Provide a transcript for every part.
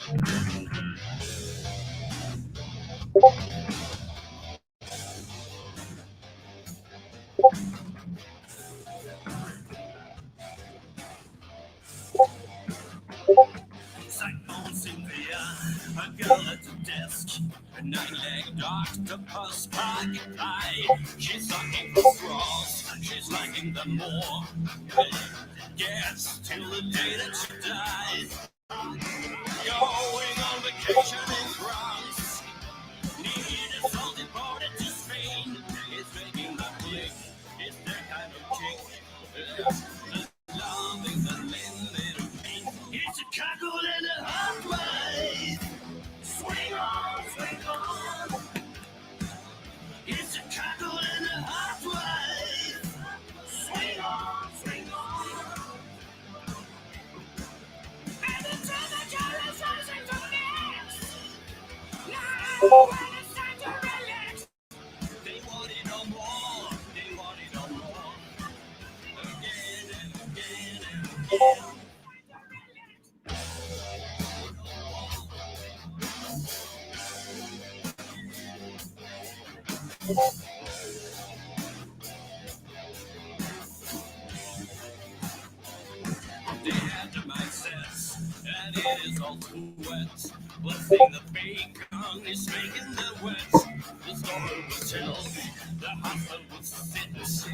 A girl at the desk, a nine-legged octopus pocket pie. She's sucking for straws, she's liking them more. Yes, till the day that she dies. Going on vacation in France. Need a salted border to Spain. It's making the click, it's that kind of chick. Loving the little pain. It's a cockle and a hot wife. Swing on, swing on. It's a cockle and a hot wife. Swing on, swing on. And the temperature is rising to max. Now when it's time to relax. They want it no more. They want it no more. Again and again and again. They had to make sense, and it is all too wet. Blessing the bacon is making the wet. The story will tell me, the husband would sit and sit.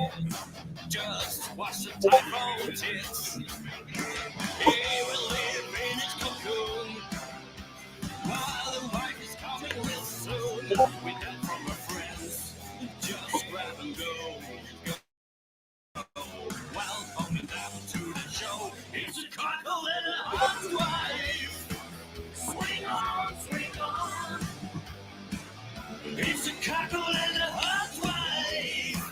Just watch the typhoon tits. He will live in his cocoon, while the wife is coming real soon. We got from our friends, just grab and go. While coming down to the show, it's a cockle and a hot wife. Swing on, swing on. It's a cockle and a hot wife.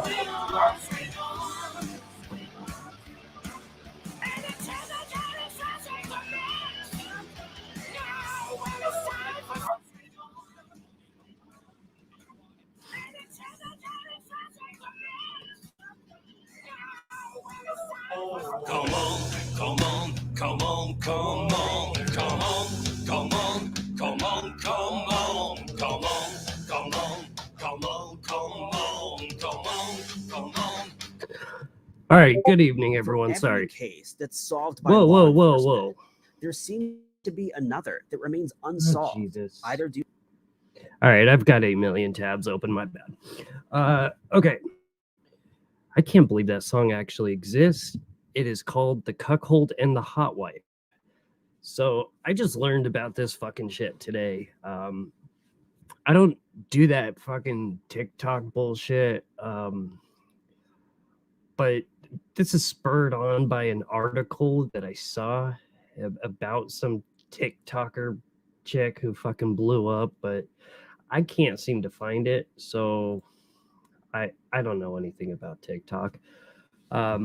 Swing on, swing on. And the temperature is rising to max. Now when it's time for swing on. And the temperature is rising to max. Come on, come on, come on, come on, come on, come on, come on, come on, come on, come on, come on, come on, come on. All right, good evening, everyone. Every Sorry. case that's solved by Whoa, law whoa, enforcement, whoa. there seems to be another that remains Oh, unsolved. Jesus. Either do All right, I've got 8 million tabs open. My bad. Okay. I can't believe that song actually exists. It is called The Cuckold and the Hot Wife. So I just learned about this fucking shit today. I don't do that fucking TikTok bullshit. But this is spurred on by an article that I saw about some TikToker chick who fucking blew up, but I can't seem to find it. So I don't know anything about TikTok. I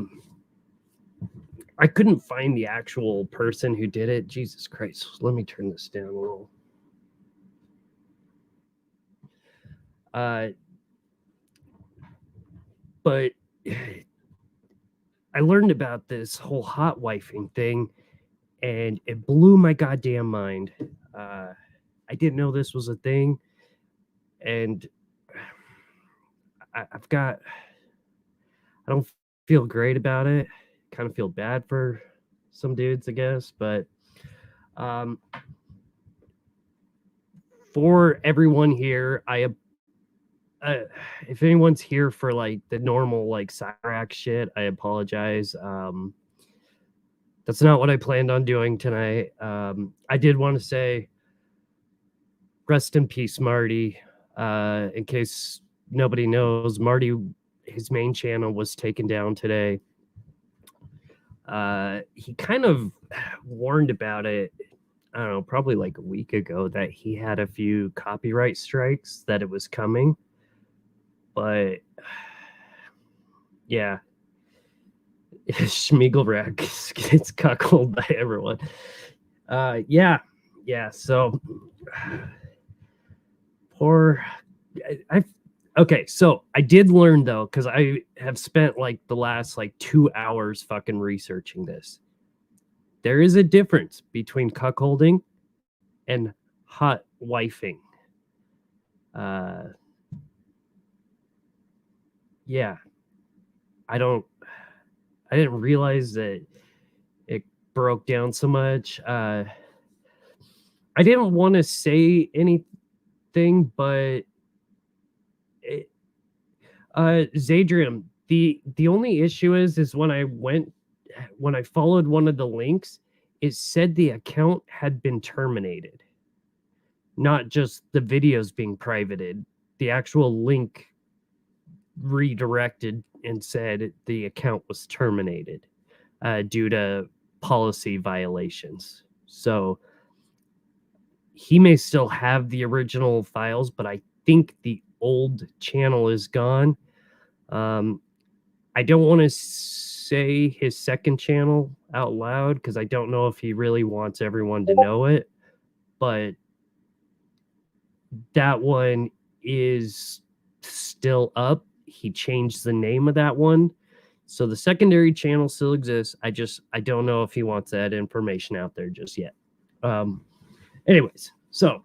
couldn't find the actual person who did it. Jesus Christ. Let me turn this down a little. But I learned about this whole hot wifing thing, and it blew my goddamn mind. I didn't know this was a thing, and I don't feel great about it. Kind of feel bad for some dudes, I guess, but for everyone here, if anyone's here for like the normal like Cyrax shit, I apologize. That's not what I planned on doing tonight. I did want to say rest in peace, Marty. In case nobody knows, Marty, his main channel was taken down today. He kind of warned about it, I don't know, probably like a week ago, that he had a few copyright strikes, that it was coming. But yeah, Schmiegelrack gets cuckolded by everyone. Yeah. So poor. Okay, so I did learn though, because I have spent like the last like 2 hours fucking researching this. There is a difference between cuckolding and hot wifing. Yeah, I didn't realize that it broke down so much. I didn't want to say anything, but Zadrium, the only issue is when I followed one of the links, it said the account had been terminated. Not just the videos being privated. The actual link redirected and said the account was terminated due to policy violations. So he may still have the original files, but I think the old channel is gone. I don't want to say his second channel out loud because I don't know if he really wants everyone to know it, but that one is still up. He changed the name of that one. So the secondary channel still exists. I don't know if he wants that information out there just yet. Anyways, so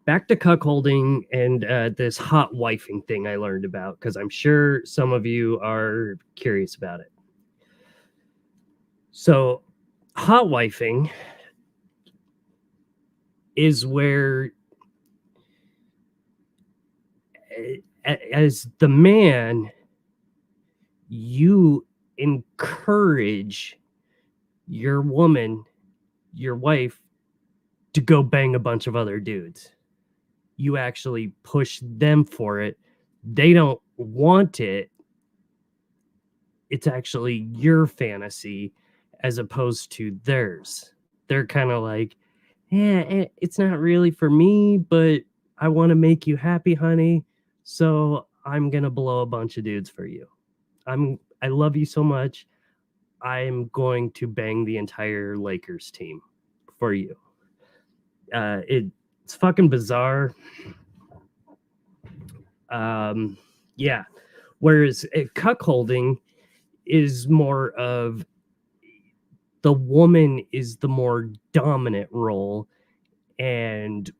back to cuckolding and this hot wifing thing I learned about, because I'm sure some of you are curious about it. So hot wifing is where, as the man, you encourage your woman, your wife, to go bang a bunch of other dudes. You actually push them for it. They don't want it. It's actually your fantasy as opposed to theirs. They're kind of like, yeah, it's not really for me, but I want to make you happy, honey. So I'm going to blow a bunch of dudes for you. I love you so much. I'm going to bang the entire Lakers team for you. It's fucking bizarre. Yeah. Whereas cuckolding is more of the woman is the more dominant role, and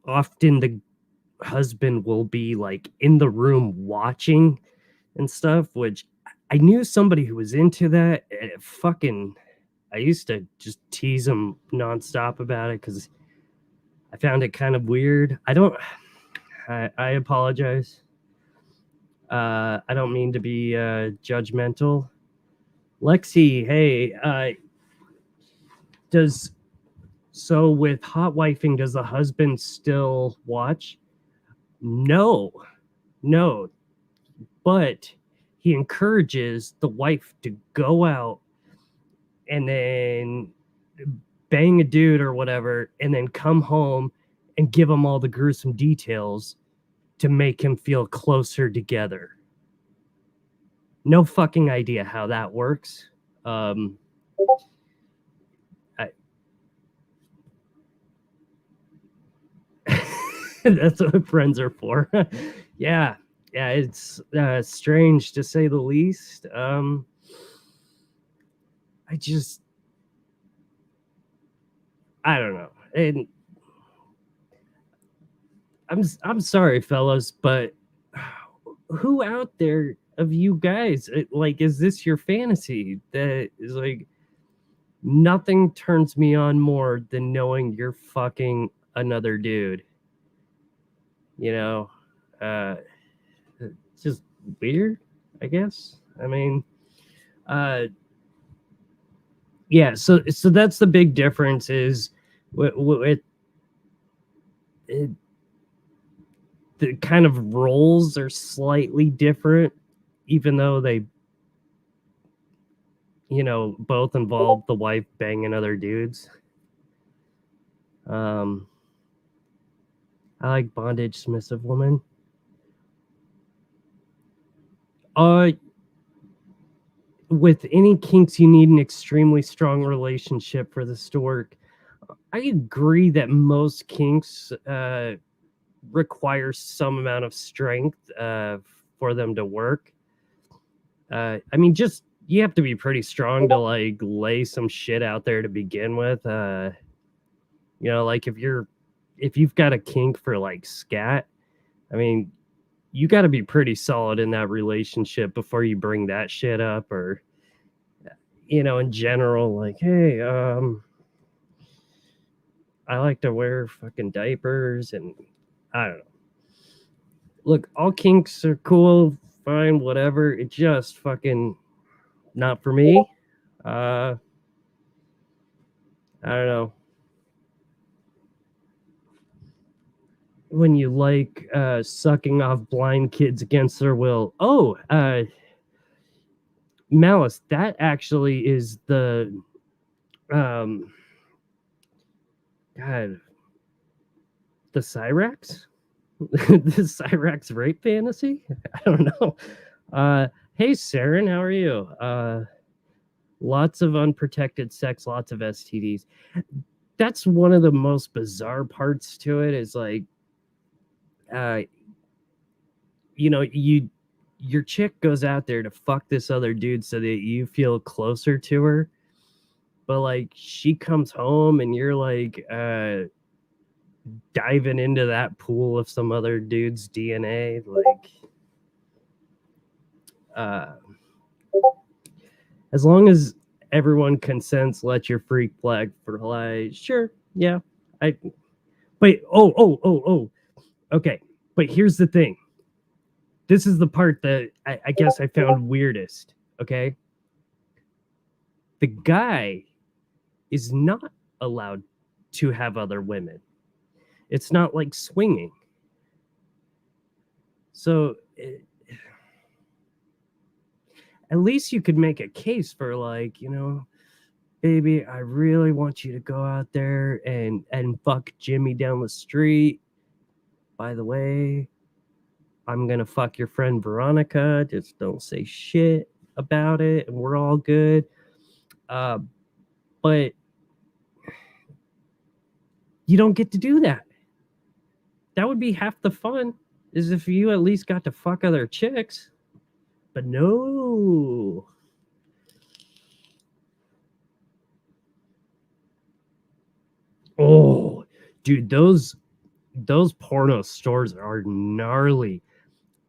often the husband will be like in the room watching and stuff, which I knew somebody who was into that. I used to just tease him nonstop about it because I found it kind of weird. I apologize. I don't mean to be judgmental. Lexi, hey, so with hot wifing, does the husband still watch? No, but he encourages the wife to go out and then bang a dude or whatever, and then come home and give him all the gruesome details to make him feel closer together. No fucking idea how that works. That's what friends are for. Yeah, it's strange to say the least. I don't know. And I'm sorry, fellas, but who out there of you guys, is this your fantasy? That is like, nothing turns me on more than knowing you're fucking another dude. It's just weird, I guess. I mean, yeah. So that's the big difference is with the kind of roles are slightly different, even though they, both involve the wife banging other dudes. I like bondage, submissive woman. With any kinks, you need an extremely strong relationship for this to work. I agree that most kinks require some amount of strength for them to work. I mean, just you have to be pretty strong to like lay some shit out there to begin with. Like if you've got a kink for like scat, I mean, you got to be pretty solid in that relationship before you bring that shit up, or in general, like, hey, I like to wear fucking diapers, and I don't know. Look, all kinks are cool, fine, whatever. It's just fucking not for me. I don't know. When you like sucking off blind kids against their will. Oh, Malice, that actually is the God, the Cyrax? The Cyrax rape fantasy? I don't know. Hey Saren, how are you? Lots of unprotected sex, lots of STDs. That's one of the most bizarre parts to it, is like your chick goes out there to fuck this other dude so that you feel closer to her, but like she comes home and you're like diving into that pool of some other dude's DNA, like as long as everyone consents, let your freak flag fly. Sure, yeah. Okay, but here's the thing. This is the part that I guess I found weirdest, okay? The guy is not allowed to have other women. It's not like swinging. So at least you could make a case for like, baby, I really want you to go out there and fuck Jimmy down the street. By the way, I'm going to fuck your friend Veronica. Just don't say shit about it, and we're all good. But you don't get to do that. That would be half the fun, is if you at least got to fuck other chicks. But no. Oh, dude, those porno stores are gnarly.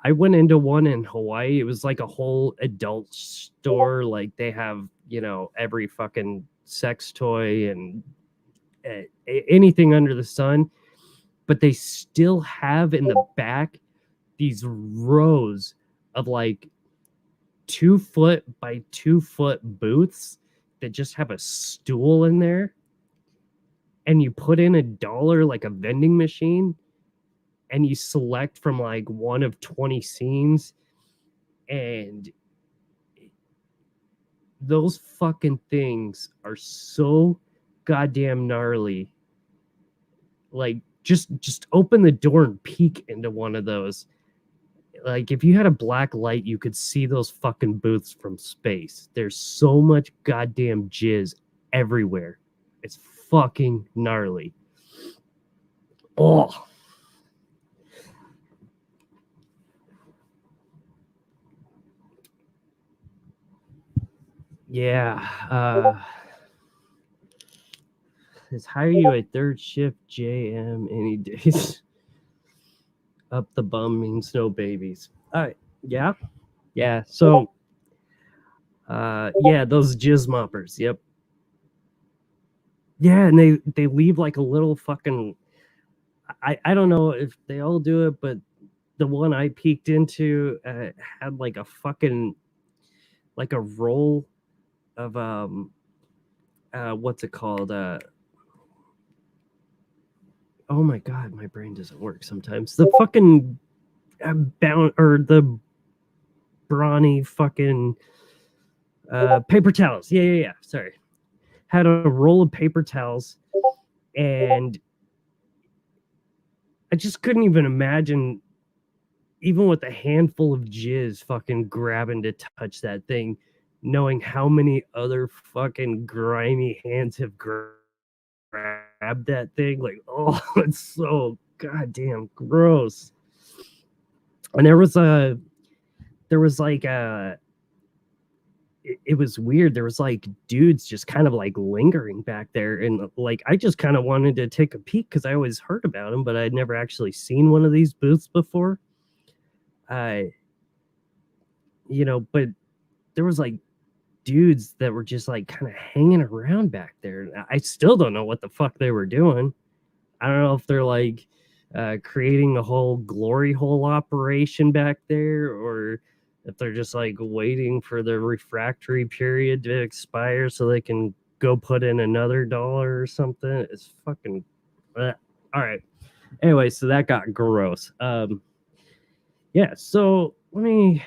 I went into one in Hawaii. It was like a whole adult store. Like they have, every fucking sex toy and anything under the sun. But they still have in the back these rows of like 2 foot by 2 foot booths that just have a stool in there. And you put in $1 like a vending machine, and you select from like one of 20 scenes, and those fucking things are so goddamn gnarly. Like just open the door and peek into one of those. Like if you had a black light, you could see those fucking booths from space. There's so much goddamn jizz everywhere. It's fucking gnarly. Oh. Yeah. Let's hire you a third shift JM any days. Up the bum means no babies. All right. Yeah. Yeah. So, those jizz moppers. Yep. Yeah, and they leave like a little fucking. I don't know if they all do it, but the one I peeked into had like a fucking, like a roll of what's it called? Oh my god, my brain doesn't work sometimes. The fucking the brawny fucking paper towels. Yeah. Sorry. Had a roll of paper towels, and I just couldn't even imagine, even with a handful of jizz, fucking grabbing to touch that thing, knowing how many other fucking grimy hands have grabbed that thing. Like, oh, it's so goddamn gross. And there was like it was weird. There was like dudes just kind of like lingering back there, and like I just kind of wanted to take a peek because I always heard about them, but I'd never actually seen one of these booths before. But there was like dudes that were just like kind of hanging around back there. I still don't know what the fuck they were doing. I don't know if they're like creating a whole glory hole operation back there, or if they're just like waiting for the refractory period to expire so they can go put in another dollar or something. It's fucking all right. Anyway, so that got gross. Yeah, so let me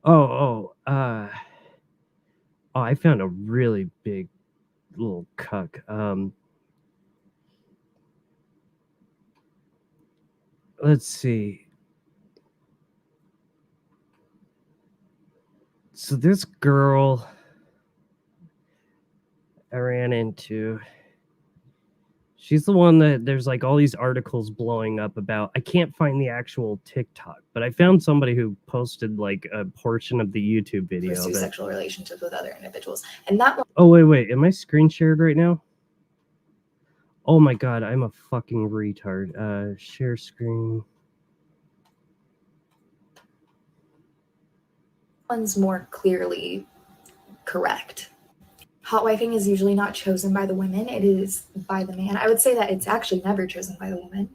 I found a really big little cuck. Let's see. So this girl I ran into, she's the one that there's like all these articles blowing up about. I can't find the actual TikTok, but I found somebody who posted like a portion of the YouTube video. Pursue sexual relationships with other individuals. And that one. Oh, wait. Am I screen shared right now? Oh my God, I'm a fucking retard. Share screen. One's more clearly correct. Hot wifing is usually not chosen by the women, it is by the man. I would say that it's actually never chosen by the woman.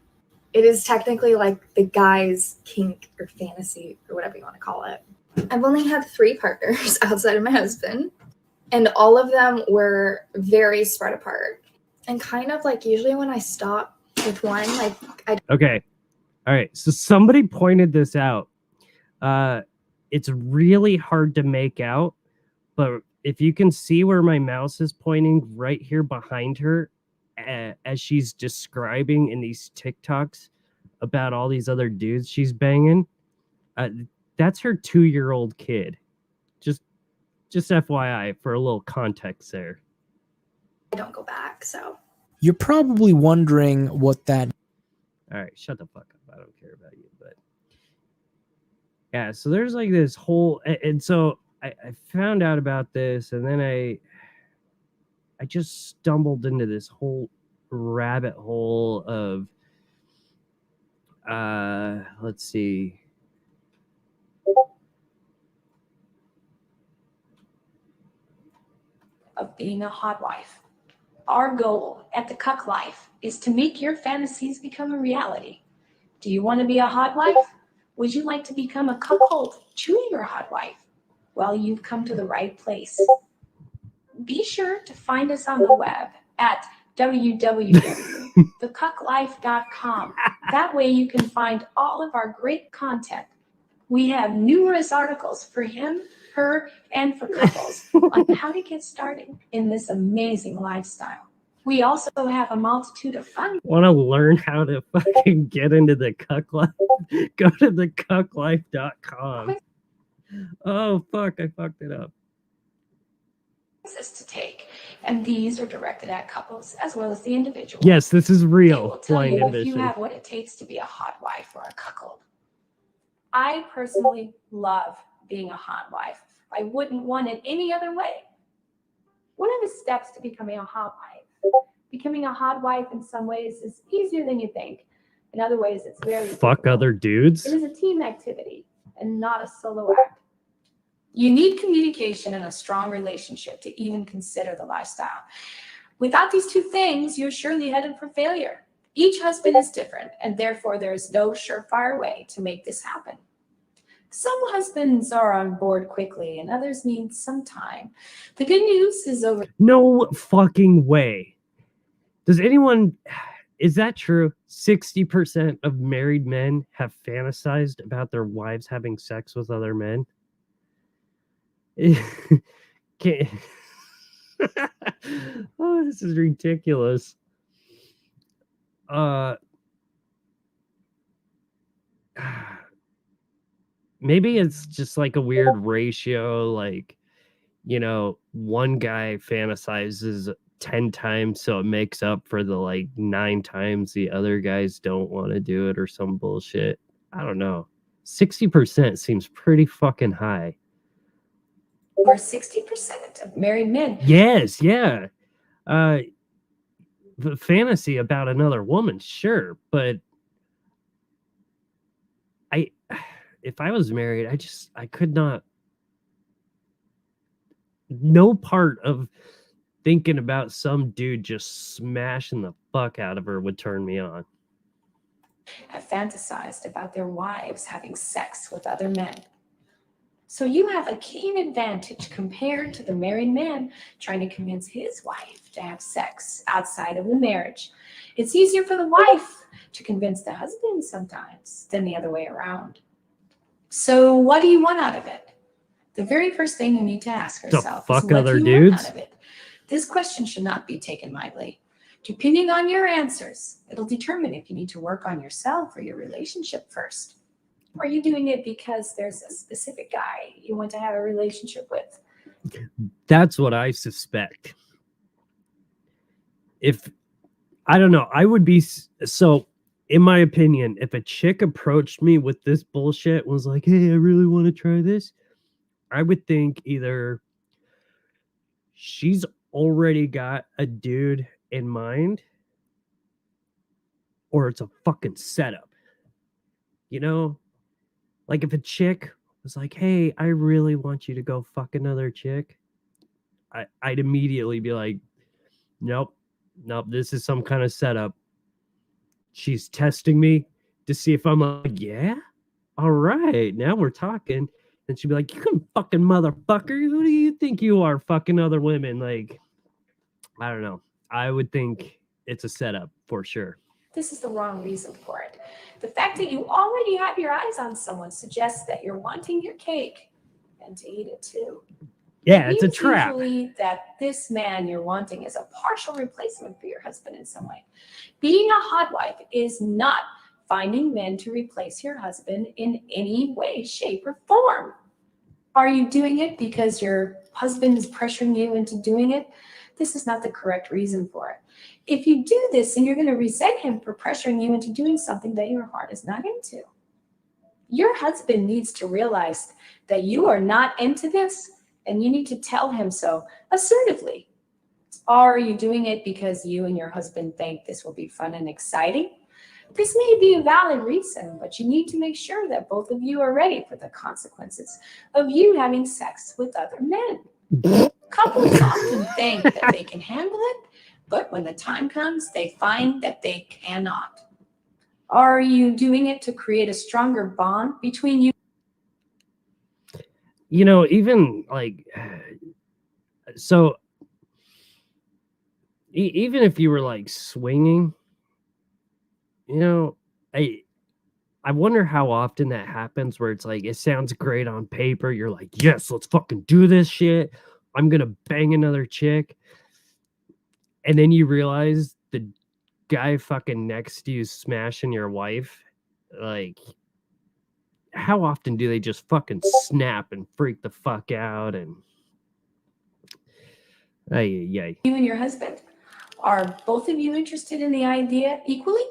It is technically like the guy's kink or fantasy or whatever you want to call it. I've only had 3 partners outside of my husband, and all of them were very spread apart. And kind of like usually when I stop with one, like Okay. All right. So somebody pointed this out. It's really hard to make out, but if you can see where my mouse is pointing right here behind her, as she's describing in these TikToks about all these other dudes she's banging, that's her 2-year-old kid. Just FYI for a little context there. I don't go back, so. You're probably wondering what that. All right, shut the fuck up. I don't care about you, but yeah. So there's like this whole, and so I found out about this, and then I just stumbled into this whole rabbit hole of, let's see. Of being a hot wife. Our goal at the Cuck Life is to make your fantasies become a reality. Do you want to be a hot wife? Would you like to become a cuckold, truly your hot wife? Well, you've come to the right place. Be sure to find us on the web at www.thecucklife.com. That way you can find all of our great content. We have numerous articles for him, her, and for couples on how to get started in this amazing lifestyle. We also have a multitude of fun. Want to learn how to fucking get into the Cuck Life? Go to thecucklife.com. Oh, fuck, I fucked it up. To take, and these are directed at couples as well as the individual. Yes, this is They real. will tell Blind you if ambition. you have what it takes to be a hot wife or a cuckold. I personally love being a hot wife. I wouldn't want it any other way. One of the steps to becoming a hot wife. Becoming a hot wife in some ways is easier than you think. In other ways, it's very Fuck difficult. other dudes? It is a team activity and not a solo act. You need communication and a strong relationship to even consider the lifestyle. Without these 2 things, you're surely headed for failure. Each husband is different, and therefore there is no surefire way to make this happen. Some husbands are on board quickly, and others need some time. The good news is over. No fucking way. Does anyone... Is that true? 60% of married men have fantasized about their wives having sex with other men? Oh, this is ridiculous. Maybe it's just like a weird ratio, like, one guy fantasizes 10 times so it makes up for the like 9 times the other guys don't want to do it or some bullshit. I don't know. 60% seems pretty fucking high. or 60% of married men. Yes, yeah. The fantasy about another woman, sure, but if I was married, I could not. No part of thinking about some dude just smashing the fuck out of her would turn me on. Have fantasized about their wives having sex with other men. So you have a keen advantage compared to the married man trying to convince his wife to have sex outside of the marriage. It's easier for the wife to convince the husband sometimes than the other way around. So what do you want out of it? The very first thing you need to ask yourself is, fuck what other do you want dudes? out of it? This question should not be taken lightly. Depending on your answers, it'll determine if you need to work on yourself or your relationship first. Are you doing it because there's a specific guy you want to have a relationship with? That's what I suspect. If I don't know, I would be so. In my opinion, if a chick approached me with this bullshit, was like, "Hey, I really want to try this," I would think either she's already got a dude in mind, or it's a fucking setup. You know, like if a chick was like, "Hey, I really want you to go fuck another chick," I'd immediately be like, "Nope, nope, this is some kind of setup. She's testing me to see if I'm like, yeah, all right, now we're talking." And she'd be like, "You can fucking motherfucker. Who do you think you are, fucking other women?" Like, I don't know. I would think it's a setup for sure. This is the wrong reason for it. The fact that you already have your eyes on someone suggests that you're wanting your cake and to eat it too. Yeah, It it's a means trap. usually that this man you're wanting is a partial replacement for your husband in some way. Being a hot wife is not finding men to replace your husband in any way, shape, or form. Are you doing it because your husband is pressuring you into doing it? This is not the correct reason for it. If you do this, then you're going to resent him for pressuring you into doing something that your heart is not into. Your husband needs to realize that you are not into this, and you need to tell him so assertively. Are you doing it because you and your husband think this will be fun and exciting? This may be a valid reason, but you need to make sure that both of you are ready for the consequences of you having sex with other men. Couples often think that they can handle it, but when the time comes, they find that they cannot. Are you doing it to create a stronger bond between you? You know, even like, so even if you were like swinging, you know, I wonder how often that happens where it's like, it sounds great on paper. You're like, yes, let's fucking do this shit. I'm going to bang another chick. And then you realize the guy fucking next to you smashing your wife. Like, how often do they just fucking snap and freak the fuck out? And You and your husband. Are both of you interested in the idea equally?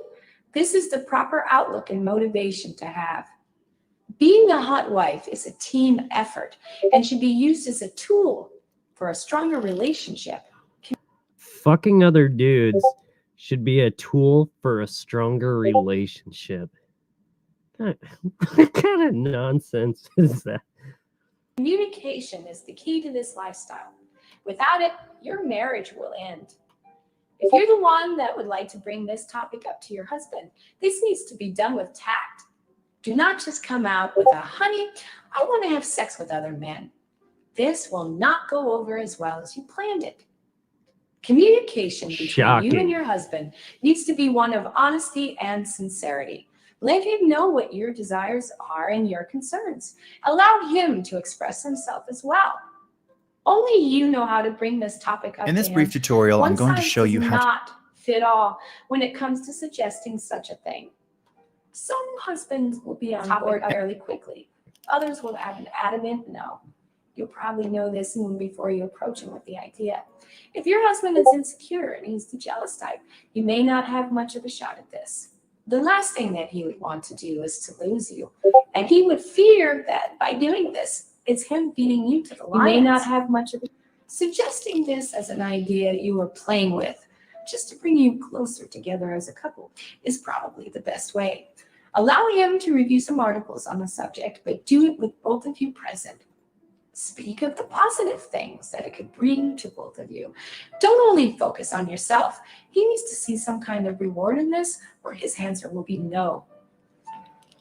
This is the proper outlook and motivation to have. Being a hot wife is a team effort and should be used as a tool for a stronger relationship. fucking other dudes should be a tool for a stronger relationship. What kind of nonsense is that? Communication is the key to this lifestyle. Without it, your marriage will end. If you're the one that would like to bring this topic up to your husband, this needs to be done with tact. Do not just come out with a, "Honey, I want to have sex with other men." This will not go over as well as you planned it. Communication between you Shocking. and your husband needs to be one of honesty and sincerity. Let him know what your desires are and your concerns. Allow him to express himself as well. Only you know how to bring this topic up. In this to brief him. tutorial, I'm One going to size show does you how to not fit all when it comes to suggesting such a thing. Some husbands will be on board fairly quickly. Others will have an adamant no. You'll probably know this even before you approach him with the idea. If your husband is insecure and he's the jealous type, you may not have much of a shot at this. The last thing that he would want to do is to lose you, and he would fear that by doing this, It's him feeding you to the lions. You may not have much of it. Suggesting this as an idea you are playing with, just to bring you closer together as a couple, is probably the best way. Allow him to review some articles on the subject, but do it with both of you present. Speak of the positive things that it could bring to both of you. Don't only focus on yourself. He needs to see some kind of reward in this, or his answer will be no.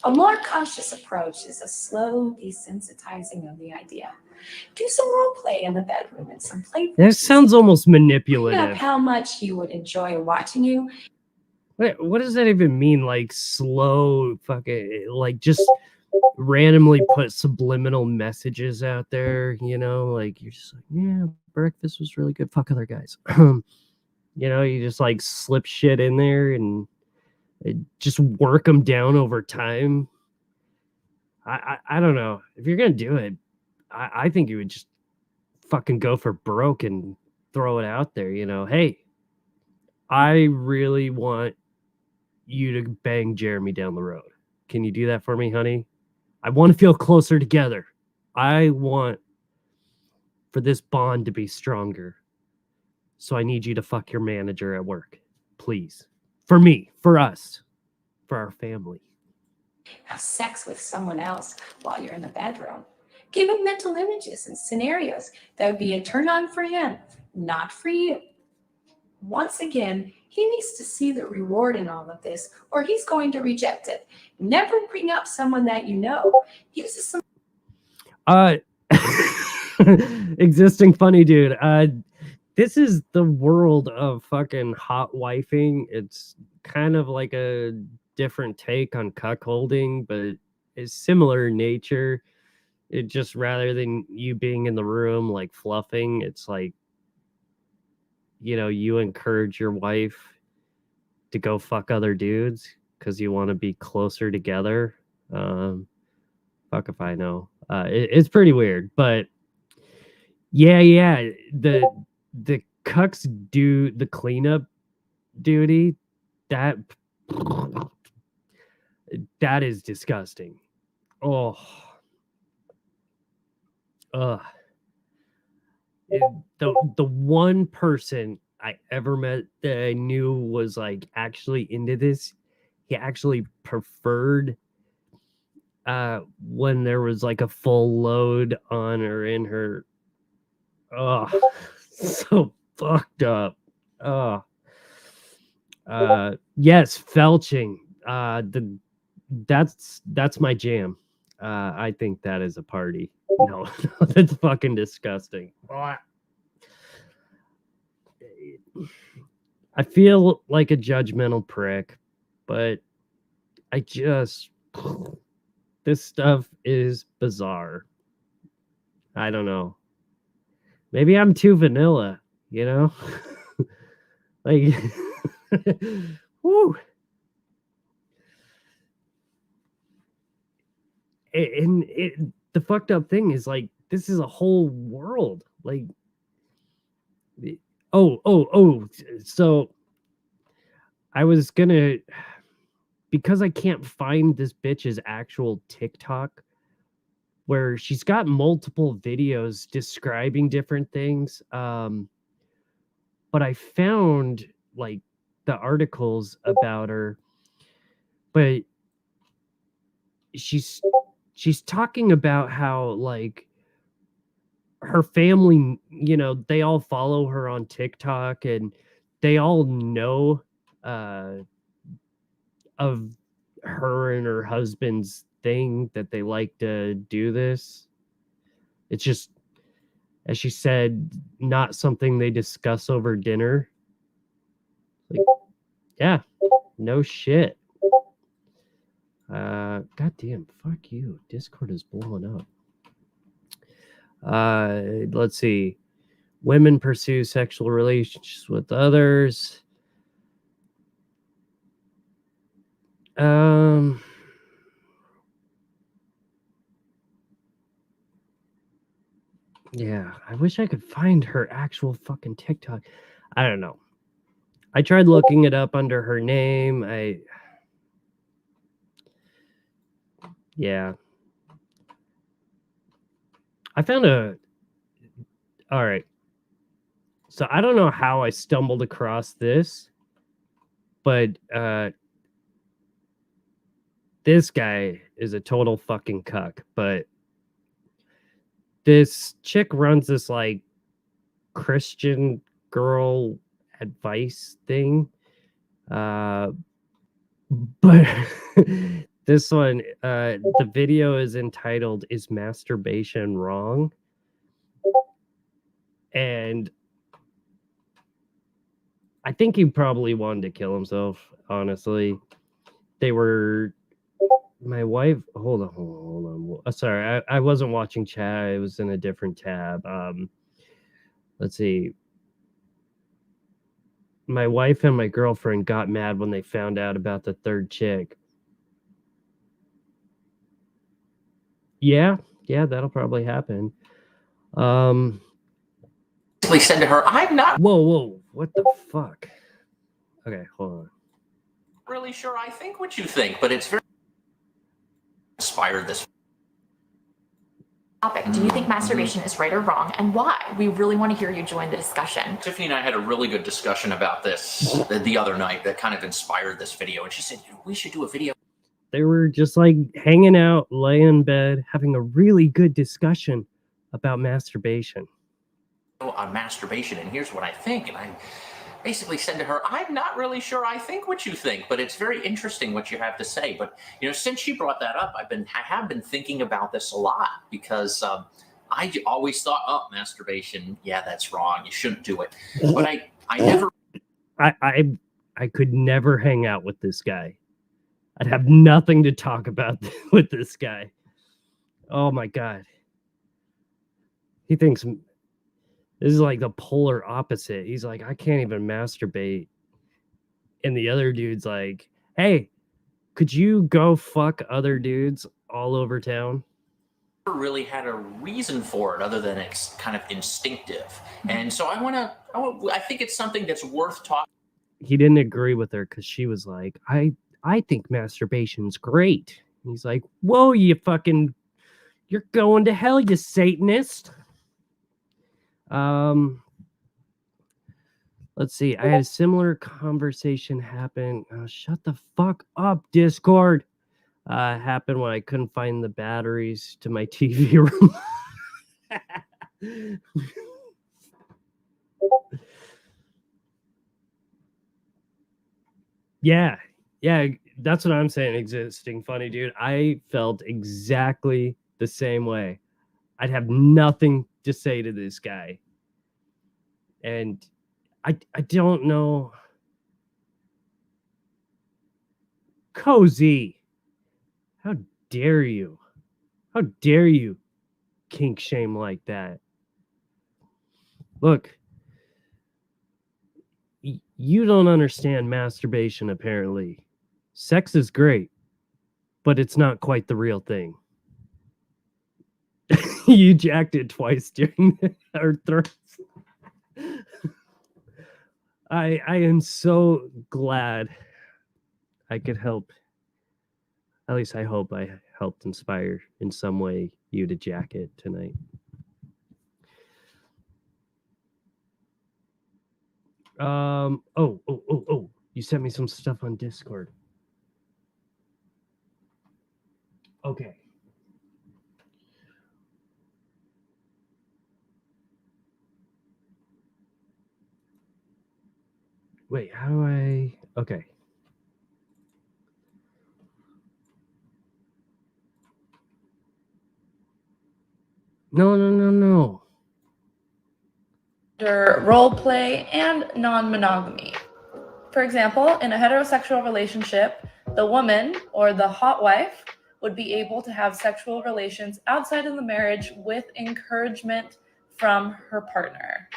A more cautious approach is a slow desensitizing of the idea. Do some role play in the bedroom and some play. That sounds almost Bring up manipulative. how much he would enjoy watching you. What does that even mean? Like slow fucking, like just randomly put subliminal messages out there, you know, like you're just like, yeah, breakfast was really good. Fuck other guys. You know, you just like slip shit in there and just work them down over time. I don't know. If you're gonna do it, I think you would just fucking go for broke and throw it out there, you know. Hey, I really want you to bang Jeremy down the road. Can you do that for me, honey? I want to feel closer together. I want for this bond to be stronger. So I need you to fuck your manager at work. Please. For me, for us, for our family. Have sex with someone else while you're in the bedroom. Give him mental images and scenarios that would be a turn on for him, not for you. Once again, he needs to see the reward in all of this, or he's going to reject it. Never bring up someone that you know. Use some. Existing funny dude. This is the world of fucking hot wifing. It's kind of like a different take on cuckolding, but it's similar in nature. It just, rather than you being in the room like fluffing, it's like, you know, you encourage your wife to go fuck other dudes because you want to be closer together. Fuck if I know. It's pretty weird, but yeah. The cucks do the cleanup duty. That is disgusting. Oh, the one person I ever met that I knew was like actually into this, he actually preferred when there was like a full load on or in her. Oh, so fucked up. Oh, yes, felching. That's my jam. I think that is a party. No, that's fucking disgusting. I feel like a judgmental prick, but I just, this stuff is bizarre. I don't know. Maybe I'm too vanilla, you know? Like, whoo. And the fucked up thing is, like, this is a whole world. Like, so I was gonna, because I can't find this bitch's actual TikTok, where she's got multiple videos describing different things. But I found like the articles about her, but she's talking about how like her family, you know, they all follow her on TikTok and they all know of her and her husband's thing that they like to do this. It's just, as she said, not something they discuss over dinner. Like, yeah, no shit. Goddamn, fuck you. Discord is blowing up. Let's see. Women pursue sexual relationships with others. Yeah, I wish I could find her actual fucking TikTok. I don't know. I tried looking it up under her name. Yeah. I found all right. So I don't know how I stumbled across this, but this guy is a total fucking cuck. But this chick runs this like Christian girl advice thing. But this one, the video is entitled "Is Masturbation Wrong?" And I think he probably wanted to kill himself, honestly. They were my wife. Hold on. Sorry, I wasn't watching chat. I was in a different tab. Let's see. My wife and my girlfriend got mad when they found out about the third chick. Yeah, that'll probably happen. Basically said to her, I'm not Whoa, what the fuck? Okay, hold on. really sure I think what you think, but it's very inspired this topic. Do you think masturbation is right or wrong, and why? We really want to hear you join the discussion. Tiffany and I had a really good discussion about this the other night that kind of inspired this video. And she said, we should do a video They were just like hanging out, laying in bed, having a really good discussion about masturbation. on masturbation. And here's what I think. And I basically said to her, I'm not really sure I think what you think, but it's very interesting what you have to say. But, since she brought that up, I have been thinking about this a lot because I always thought, masturbation. Yeah, that's wrong. You shouldn't do it. But I never. I could never hang out with this guy. I'd have nothing to talk about with this guy. Oh my God. He thinks this is like the polar opposite. He's like, I can't even masturbate. And the other dude's like, hey, could you go fuck other dudes all over town? Really had a reason for it other than it's kind of instinctive. And so I think it's something that's worth talking. He didn't agree with her because she was like, I think masturbation's great. And he's like, whoa, you're going to hell, you Satanist. Let's see. I had a similar conversation happen. Shut the fuck up, Discord. Happened when I couldn't find the batteries to my TV room. Yeah, that's what I'm saying. Existing funny, dude. I felt exactly the same way. I'd have nothing to say to this guy. And I don't know. Cozy. How dare you? How dare you kink shame like that? Look, you don't understand masturbation, apparently. Sex is great, but it's not quite the real thing. You jacked it twice during our throats. I am so glad I could help. At least I hope I helped inspire in some way you to jack it tonight. Oh, you sent me some stuff on Discord. Okay. Wait, how do I... Okay. No. Role play and non-monogamy. For example, in a heterosexual relationship, the woman or the hot wife would be able to have sexual relations outside of the marriage with encouragement from her partner.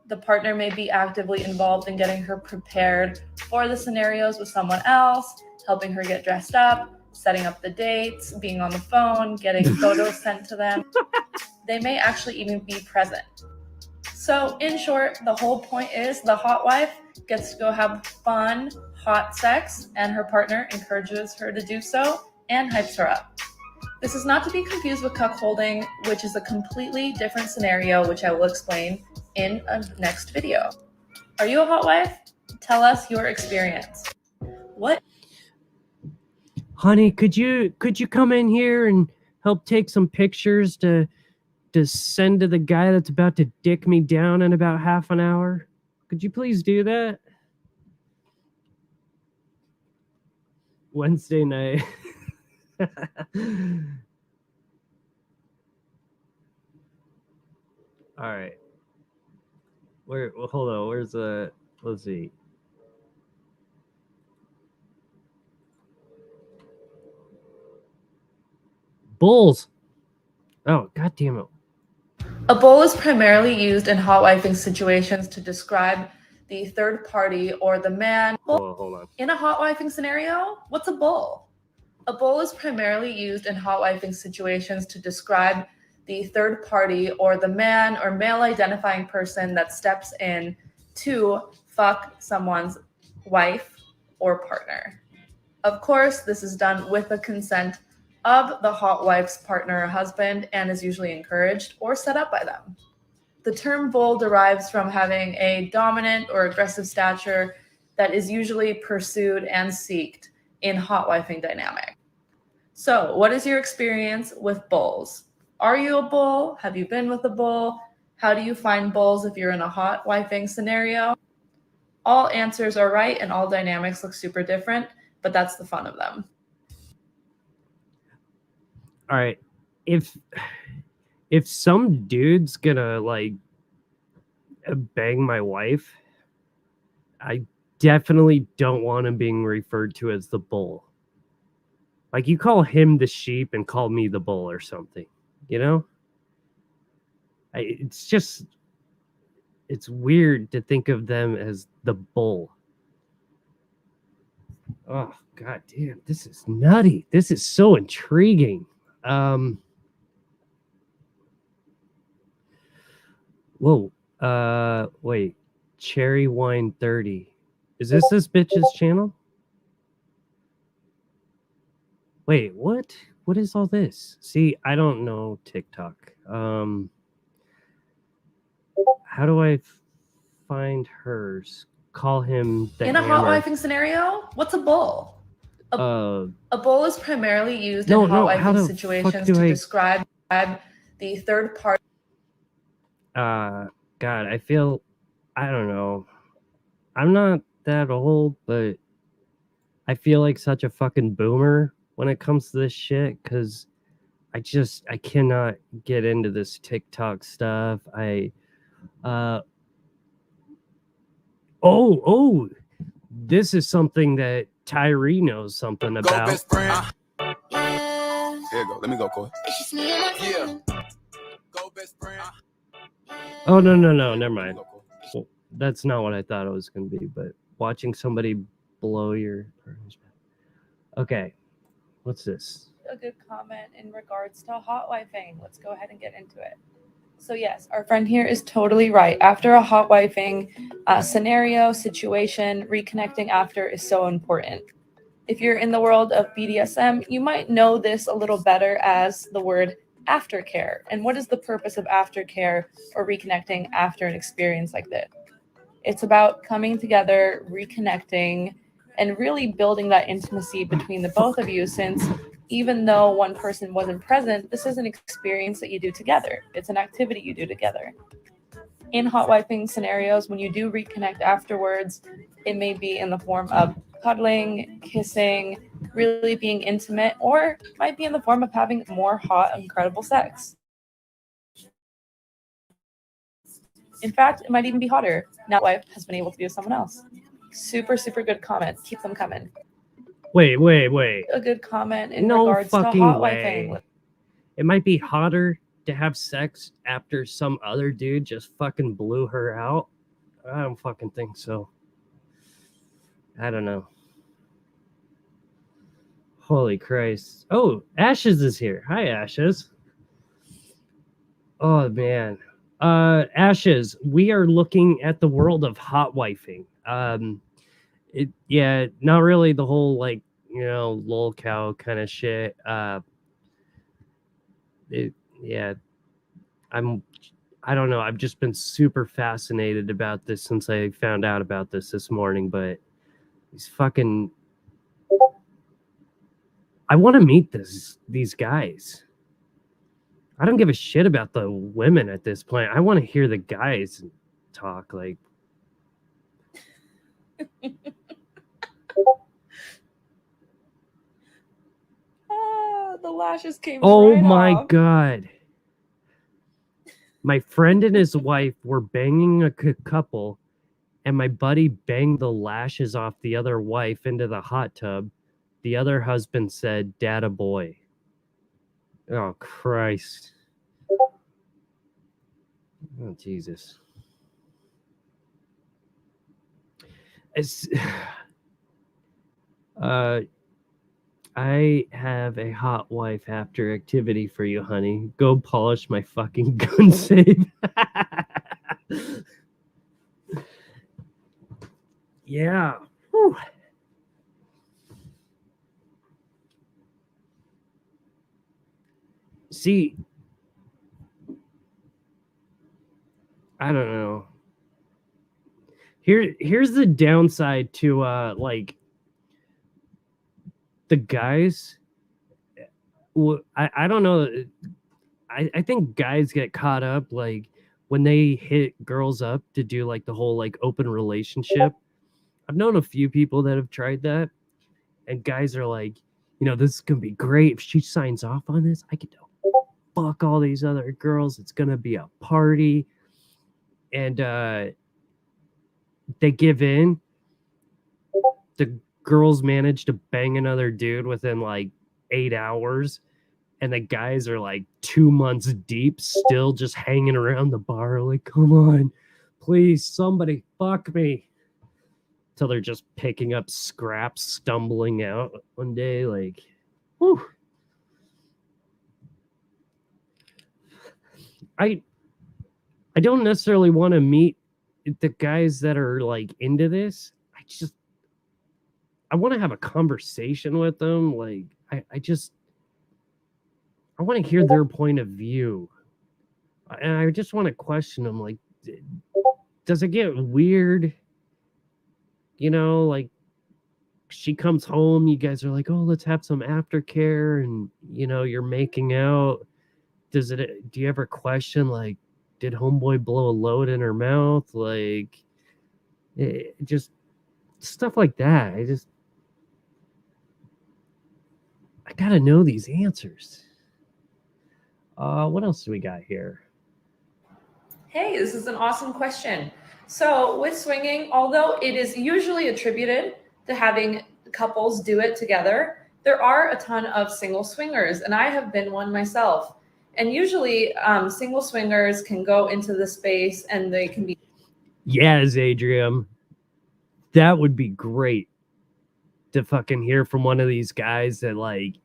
The partner may be actively involved in getting her prepared for the scenarios with someone else, helping her get dressed up, setting up the dates, being on the phone, getting photos sent to them. They may actually even be present. So in short, the whole point is the hot wife gets to go have fun, hot sex, and her partner encourages her to do so and hypes her up. This is not to be confused with cuckolding, which is a completely different scenario, which I will explain in a next video. Are you a hot wife? Tell us your experience. What? Honey, could you come in here and help take some pictures to send to the guy that's about to dick me down in about half an hour? Could you please do that? Wednesday night. All right. Well, hold on. Where's the? Let's see. Bulls. Oh, god damn it. A bull is primarily used in hot wifing situations to describe the third party or the man. Hold on. In a hot wifing scenario, what's a bull? A bull is primarily used in hot wifing situations to describe the third party or the man or male identifying person that steps in to fuck someone's wife or partner. Of course, this is done with the consent of the hot wife's partner or husband and is usually encouraged or set up by them. The term bull derives from having a dominant or aggressive stature that is usually pursued and seeked in hot wifing dynamic. So, what is your experience with bulls? Are you a bull? Have you been with a bull? How do you find bulls if you're in a hot wifing scenario? All answers are right and all dynamics look super different, but that's the fun of them. All right. If some dude's gonna like bang my wife, I definitely don't want him being referred to as the bull. Like, you call him the sheep and call me the bull or something, you know? It's weird to think of them as the bull. Oh, god damn, this is nutty. This is so intriguing. Whoa. Wait. Cherry Wine 30. Is this bitch's channel? Wait, what? What is all this? See, I don't know TikTok. How do I find hers? Call him the In a hammer. hot wifing scenario, what's a bull? A bull is primarily used No, in hot how wifing the situations fuck do to I- describe the third party. God, I don't know. I'm not that old, but I feel like such a fucking boomer when it comes to this shit, because I cannot get into this TikTok stuff. This is something that Tyree knows something about. Go best friend. There you go. Let me go, Corey. Yeah. Go best friend. Oh, no, never mind. Well, that's not what I thought it was going to be, but watching somebody blow your... Okay, what's this? A good comment in regards to hot wifing. Let's go ahead and get into it. So yes, our friend here is totally right. After a hot wifing scenario, situation, reconnecting after is so important. If you're in the world of BDSM, you might know this a little better as the word aftercare. And what is the purpose of aftercare or reconnecting after an experience like this? It's about coming together, reconnecting, and really building that intimacy between the both of you, since even though one person wasn't present, this is an experience that you do together. It's an activity you do together. In hot wifing scenarios, when you do reconnect afterwards, it may be in the form of cuddling, kissing, really being intimate, or might be in the form of having more hot, incredible sex. In fact, it might even be hotter now that wife has been able to be with someone else. Super, super good comment. Keep them coming. Wait. A good comment in No regards to fucking hot way. wifing. It might be hotter to have sex after some other dude just fucking blew her out. I don't fucking think so. I don't know. Holy Christ. Oh, Ashes is here. Hi, Ashes. Oh, man. Ashes, we are looking at the world of hot wifing. Not really the whole, like, lol cow kind of shit. Yeah, I don't know. I've just been super fascinated about this since I found out about this morning. But these fucking, I want to meet these guys. I don't give a shit about the women at this point. I want to hear the guys talk. Like, The lashes came. oh right my off. God. My friend and his wife were banging a couple, and my buddy banged the lashes off the other wife into the hot tub. The other husband said, "Dad, a boy." Oh, Christ. Oh, Jesus. It's, I have a hot wife after activity for you, honey. Go polish my fucking gun safe. Yeah. Whew. See, I don't know. Here's the downside to like the guys. I don't know. I think guys get caught up like when they hit girls up to do like the whole like open relationship. I've known a few people that have tried that, and guys are like, this is gonna be great if she signs off on this. I get to fuck all these other girls. It's gonna be a party, and they give in. The girls manage to bang another dude within like 8 hours, and the guys are like 2 months deep, still just hanging around the bar, like, come on, please, somebody fuck me. Till they're just picking up scraps, stumbling out one day, like, whew. I don't necessarily want to meet the guys that are like into this. I want to have a conversation with them. Like, I want to hear their point of view. And I just want to question them. Like, does it get weird? Like, she comes home, you guys are like, oh, let's have some aftercare, and, you're making out. Do you ever question, like, did homeboy blow a load in her mouth? Like, just stuff like that. I gotta know these answers. What else do we got here? Hey, this is an awesome question. So, with swinging, although it is usually attributed to having couples do it together, there are a ton of single swingers, and I have been one myself. And usually, single swingers can go into the space and they can be. Yes, Adrian. That would be great to fucking hear from one of these guys that, like,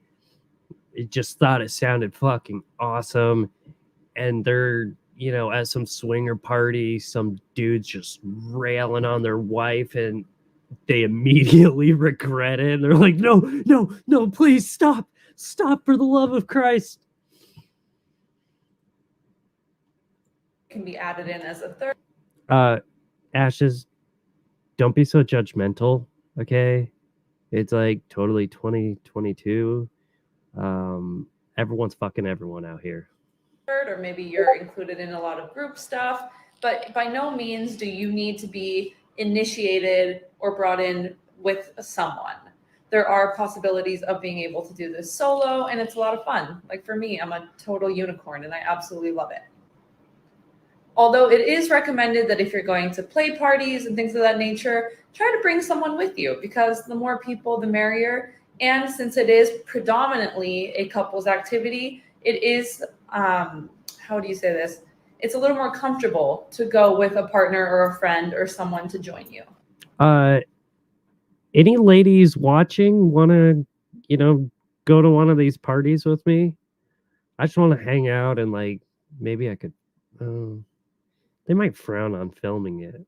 it just thought it sounded fucking awesome. And they're, at some swinger party, some dude's just railing on their wife, and they immediately regret it. And they're like, no, please stop for the love of Christ. Can be added in as a third. Ashes, don't be so judgmental, okay? It's like totally 2022. Everyone's fucking everyone out here. Or maybe you're included in a lot of group stuff, but by no means do you need to be initiated or brought in with someone. There are possibilities of being able to do this solo, and it's a lot of fun. Like for me, I'm a total unicorn and I absolutely love it. Although it is recommended that if you're going to play parties and things of that nature, try to bring someone with you, because the more people, the merrier. And since it is predominantly a couples activity, it is, how do you say this? It's a little more comfortable to go with a partner or a friend or someone to join you. Any ladies watching want to, go to one of these parties with me? I just want to hang out, and like, maybe I could, they might frown on filming it.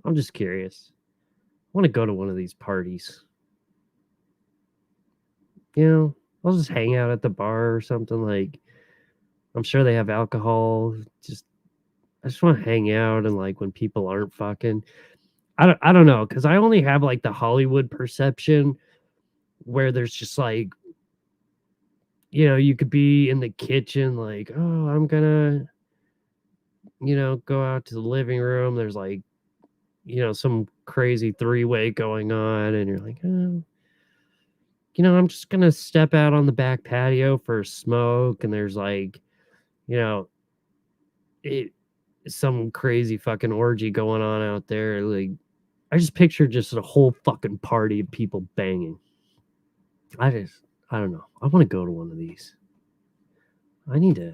I'm just curious. I want to go to one of these parties. I'll just hang out at the bar or something. Like, I'm sure they have alcohol. I just want to hang out and like when people aren't fucking. I don't know, because I only have like the Hollywood perception where there's just like, you could be in the kitchen like, oh, I'm gonna, go out to the living room. There's like, some crazy three-way going on, and you're like, oh, I'm just gonna step out on the back patio for a smoke, and there's like, it some crazy fucking orgy going on out there. Like, I just picture just a whole fucking party of people banging. I don't know. I want to go to one of these. I need to.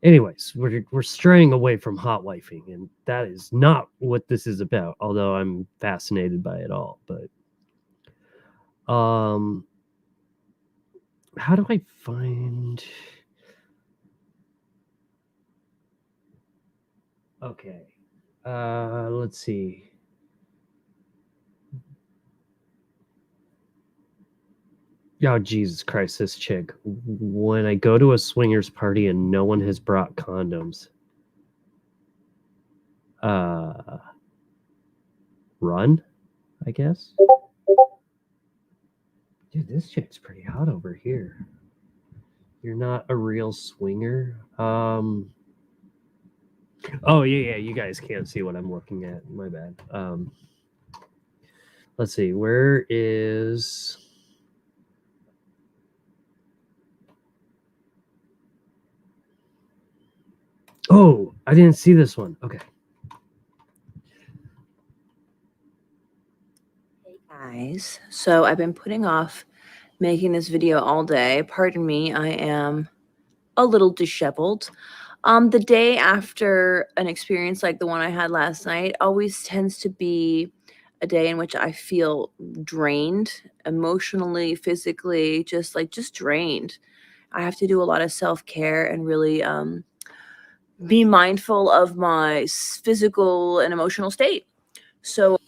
Anyways, we're straying away from hot wifing, and that is not what this is about. Although I'm fascinated by it all, but how do I find? Okay, let's see. Oh, Jesus Christ, this chick. When I go to a swingers party and no one has brought condoms, run, I guess. Dude, this chick's pretty hot over here. You're not a real swinger. Oh, yeah, you guys can't see what I'm looking at. My bad. Let's see. Where is... Oh, I didn't see this one. Okay. Hey guys, so I've been putting off making this video all day. Pardon me, I am a little disheveled. The day after an experience like the one I had last night always tends to be a day in which I feel drained emotionally, physically, just drained. I have to do a lot of self-care and really be mindful of my physical and emotional state. So,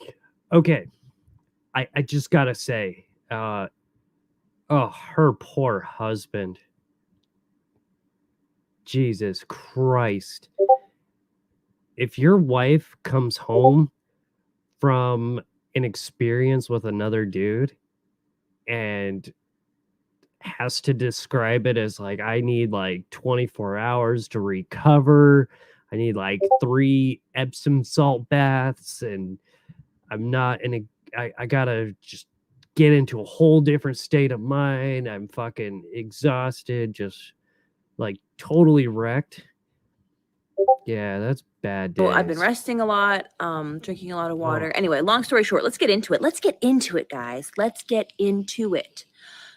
okay, I just gotta say, her poor husband. Jesus Christ. If your wife comes home from an experience with another dude and has to describe it as like, I need like 24 hours to recover, I need like 3 Epsom salt baths, and I'm not in I gotta just get into a whole different state of mind, I'm fucking exhausted, just like totally wrecked. Yeah, that's bad days. I've been resting a lot, drinking a lot of water. Anyway, long story short, let's get into it. Let's get into it, guys. Let's get into it.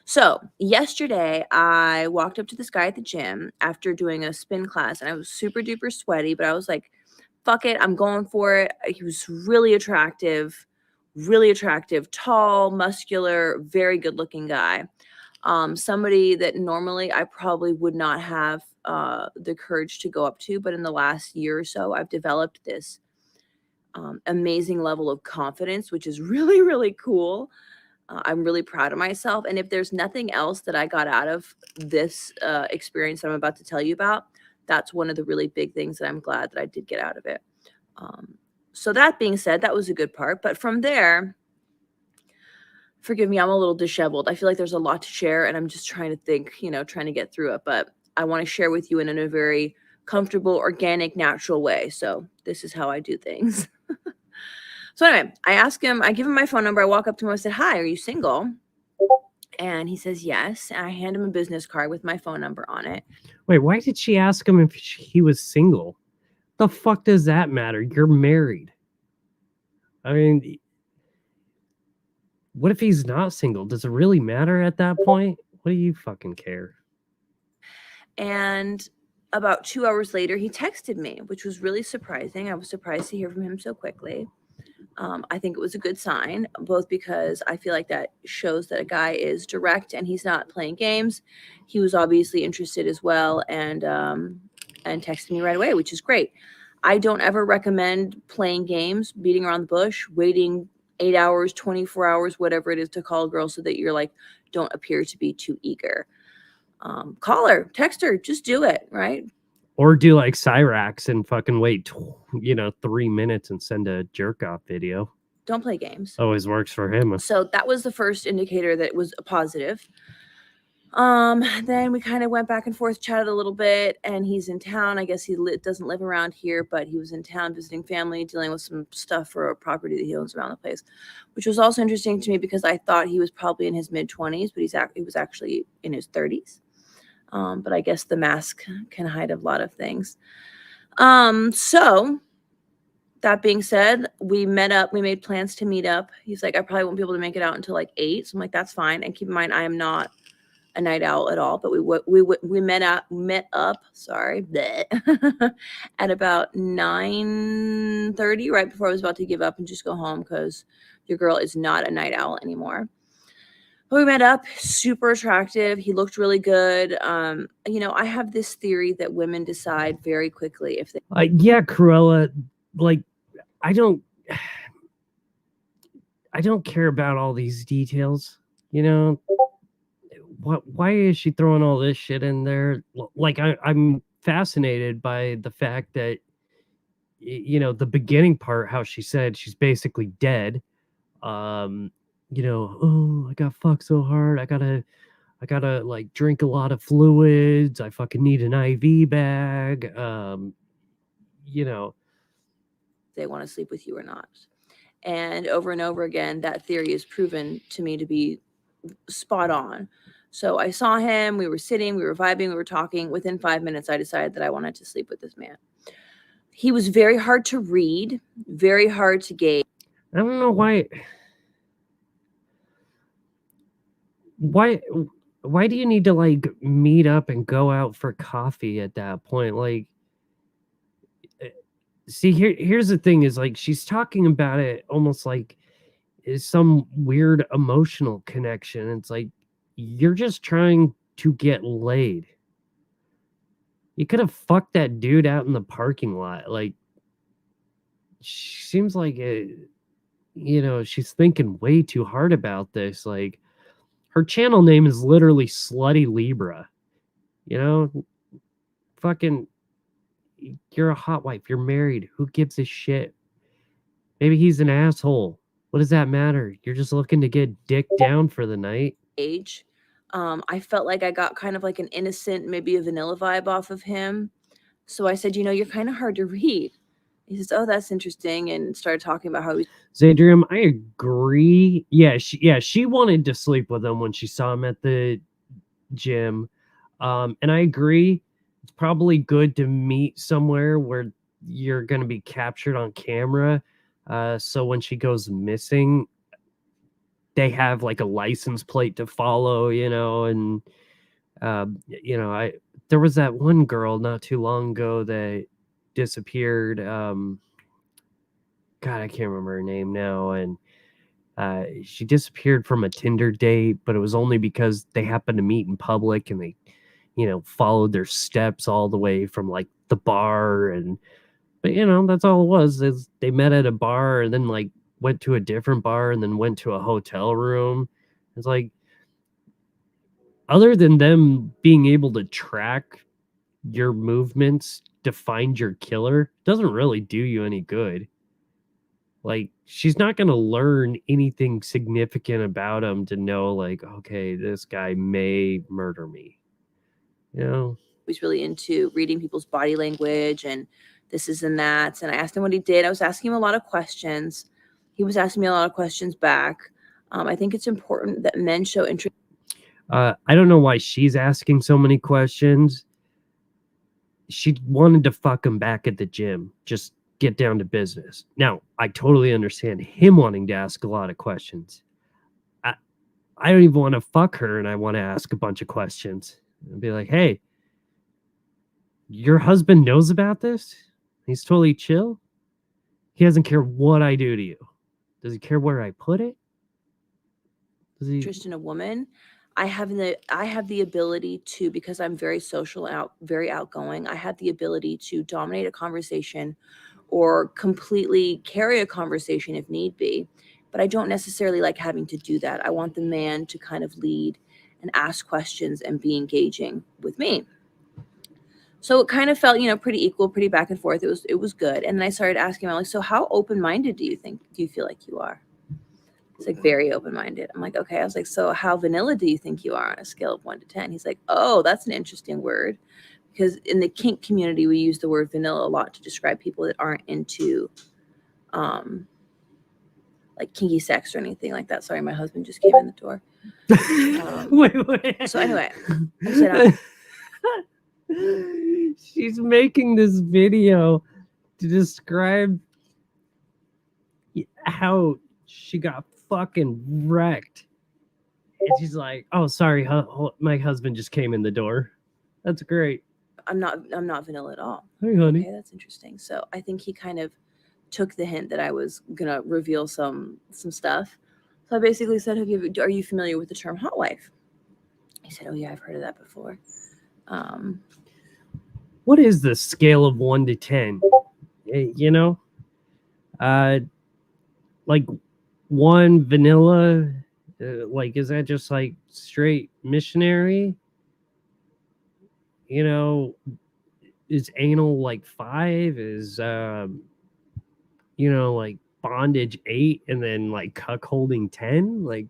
So yesterday I walked up to this guy at the gym after doing a spin class, and I was super duper sweaty, but I was like, fuck it, I'm going for it. He was really attractive, tall, muscular, very good looking guy. Somebody that normally I probably would not have the courage to go up to, but in the last year or so, I've developed this amazing level of confidence, which is really, really cool. I'm really proud of myself. And if there's nothing else that I got out of this experience that I'm about to tell you about, that's one of the really big things that I'm glad that I did get out of it. So that being said, that was a good part. But from there, forgive me, I'm a little disheveled. I feel like there's a lot to share, and I'm just trying to think, trying to get through it. But I want to share with you in a very comfortable, organic, natural way. So this is how I do things. So anyway, I give him my phone number. I walk up to him. I said, hi, are you single? And he says, yes. And I hand him a business card with my phone number on it. Wait, why did she ask him if he was single? The fuck does that matter? You're married. I mean, what if he's not single? Does it really matter at that point? What do you fucking care? And about 2 hours later, he texted me, which was really surprising. I was surprised to hear from him so quickly. I think it was a good sign, both because I feel like that shows that a guy is direct and he's not playing games. He was obviously interested as well, and texted me right away, which is great. I don't ever recommend playing games, beating around the bush, waiting 8 hours, 24 hours, whatever it is to call a girl so that you're like, don't appear to be too eager. Call her, text her, just do it, right? Or do like Cyrax and fucking wait, 3 minutes and send a jerk off video. Don't play games. Always works for him. So that was the first indicator that was a positive. Then we kind of went back and forth, chatted a little bit, and he's in town. I guess he doesn't live around here, but he was in town visiting family, dealing with some stuff for a property that he owns around the place, which was also interesting to me because I thought he was probably in his mid-20s, but he was actually in his 30s. But I guess the mask can hide a lot of things. So that being said, we met up. We made plans to meet up. He's like, I probably won't be able to make it out until like 8. So I'm like, that's fine. And keep in mind, I am not a night owl at all. But we met up. Sorry, at about 9:30, right before I was about to give up and just go home because your girl is not a night owl anymore. But we met up, super attractive. He looked really good. I have this theory that women decide very quickly if they. Yeah, Cruella, like, I don't care about all these details. Why is she throwing all this shit in there? Like, I'm fascinated by the fact that, the beginning part, how she said she's basically dead. Oh, I got fucked so hard. I gotta like drink a lot of fluids. I fucking need an IV bag. They want to sleep with you or not. And over again, that theory is proven to me to be spot on. So I saw him, we were sitting, we were vibing, we were talking. Within 5 minutes, I decided that I wanted to sleep with this man. He was very hard to read, very hard to gauge. I don't know why do you need to like meet up and go out for coffee at that point? Like, see, here's the thing is like she's talking about it almost like is some weird emotional connection. It's like you're just trying to get laid. You could have fucked that dude out in the parking lot. Like, she seems like she's thinking way too hard about this. Like, her channel name is literally Slutty Libra. Fucking, you're a hot wife. You're married. Who gives a shit? Maybe he's an asshole. What does that matter? You're just looking to get dick down for the night. Age. I felt like I got kind of like an innocent, maybe a vanilla vibe off of him. So I said, you're kind of hard to read. He says, oh, that's interesting. And started talking about how he. Zadrium, I agree. Yeah, she wanted to sleep with him when she saw him at the gym. And I agree. It's probably good to meet somewhere where you're going to be captured on camera. So when she goes missing, they have like a license plate to follow, and there was that one girl not too long ago that disappeared. God, I can't remember her name now, and she disappeared from a Tinder date, but it was only because they happened to meet in public and they followed their steps all the way from like the bar, but that's all it was, is they met at a bar and then like went to a different bar and then went to a hotel room. It's like, other than them being able to track your movements to find your killer, doesn't really do you any good. Like, she's not going to learn anything significant about him to know, like, okay, this guy may murder me. He's really into reading people's body language and this is and that. And I asked him what he did. I was asking him a lot of questions. He was asking me a lot of questions back. I think it's important that men show interest. I don't know why she's asking so many questions. She wanted to fuck him back at the gym. Just get down to business. Now, I totally understand him wanting to ask a lot of questions. I don't even want to fuck her, and I want to ask a bunch of questions. And be like, hey, your husband knows about this? He's totally chill? He doesn't care what I do to you. Does he care where I put it? Does he... Interest in a woman. I have the ability to, because I'm very social and very outgoing, I have the ability to dominate a conversation or completely carry a conversation if need be. But I don't necessarily like having to do that. I want the man to kind of lead and ask questions and be engaging with me. So it kind of felt, pretty equal, pretty back and forth. It was good. And then I started asking him, like, so how open-minded do you feel like you are? He's like, very open-minded. I'm like, okay. I was like, so how vanilla do you think you are on a scale of 1 to 10? He's like, oh, that's an interesting word. Because in the kink community, we use the word vanilla a lot to describe people that aren't into like kinky sex or anything like that. Sorry, my husband just came in the door. Wait. So anyway, I'm she's making this video to describe how she got fucking wrecked. And she's like, oh, sorry, my husband just came in the door. That's great. I'm not vanilla at all. Hey, honey. Okay, that's interesting. So I think he kind of took the hint that I was gonna reveal some stuff. So I basically said, are you familiar with the term hot wife? He said, oh yeah, I've heard of that before. What is the scale of 1 to 10? Like 1 vanilla, like, is that just like straight missionary? Is anal like 5? Is like bondage 8, and then like cuckolding 10? Like,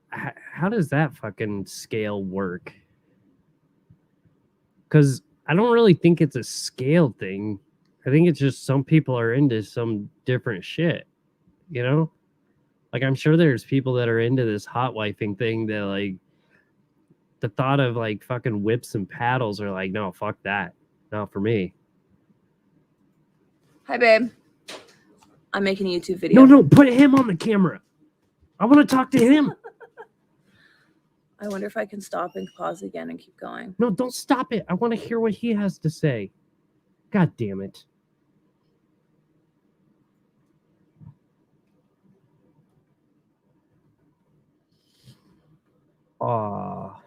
how does that fucking scale work? Because I don't really think it's a scale thing. I think it's just some people are into some different shit, Like, I'm sure there's people that are into this hot wifing thing that, like, the thought of, like, fucking whips and paddles are like, no, fuck that. Not for me. Hi, babe. I'm making a YouTube video. No, put him on the camera. I want to talk to him. I wonder if I can stop and pause again and keep going. No, don't stop it. I want to hear what he has to say. God damn it. Aw.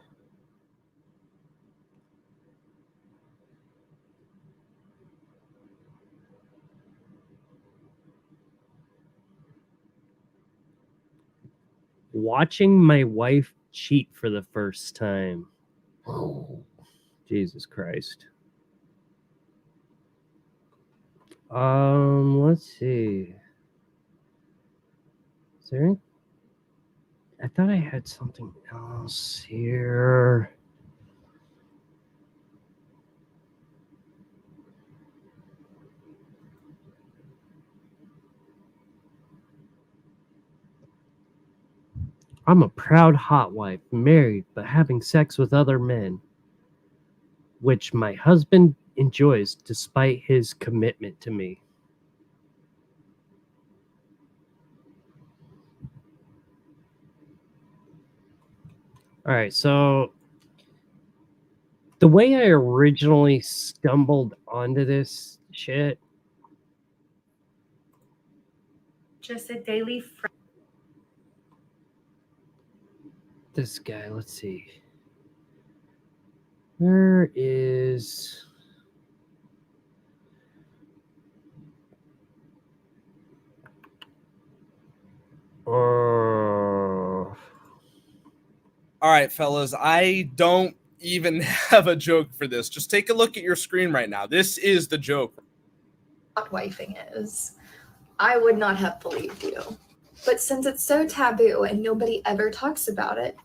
Watching my wife cheat for the first time. Jesus Christ. Let's see. Is there? I thought I had something else here. I'm a proud hot wife, married, but having sex with other men, which my husband enjoys despite his commitment to me. All right, so the way I originally stumbled onto this shit. Just a daily friend. This guy, let's see. Where is... All right, fellas, I don't even have a joke for this. Just take a look at your screen right now. This is the joke. Hot wifing is. I would not have believed you. But since it's so taboo and nobody ever talks about it,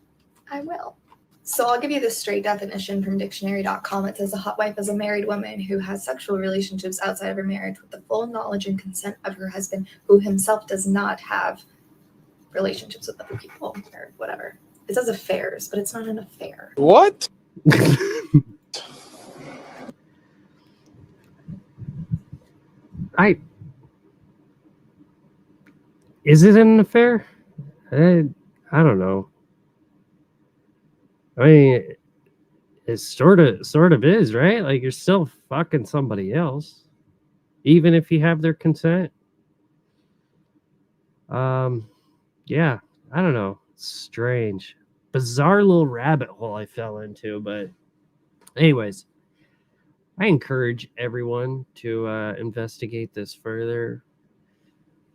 I will. So I'll give you the straight definition from dictionary.com. It says a hot wife is a married woman who has sexual relationships outside of her marriage with the full knowledge and consent of her husband, who himself does not have relationships with other people or whatever. It says affairs, but it's not an affair. What? Is it an affair? I don't know. I mean, it sort of is, right? Like, you're still fucking somebody else, even if you have their consent. Yeah, I don't know. Strange, bizarre little rabbit hole I fell into. But anyways, I encourage everyone to investigate this further.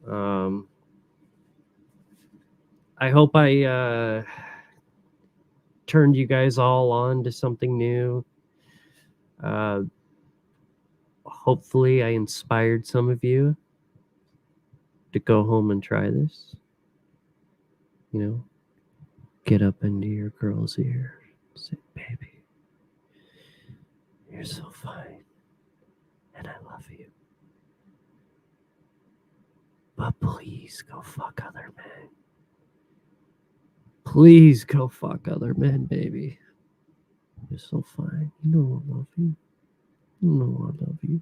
I hope I turned you guys all on to something new. Hopefully I inspired some of you to go home and try this. You know, get up into your girl's ear. Say, baby, you're so fine. And I love you. But please go fuck other men. Please go fuck other men, baby. You're so fine. You know I love you. You know I love you.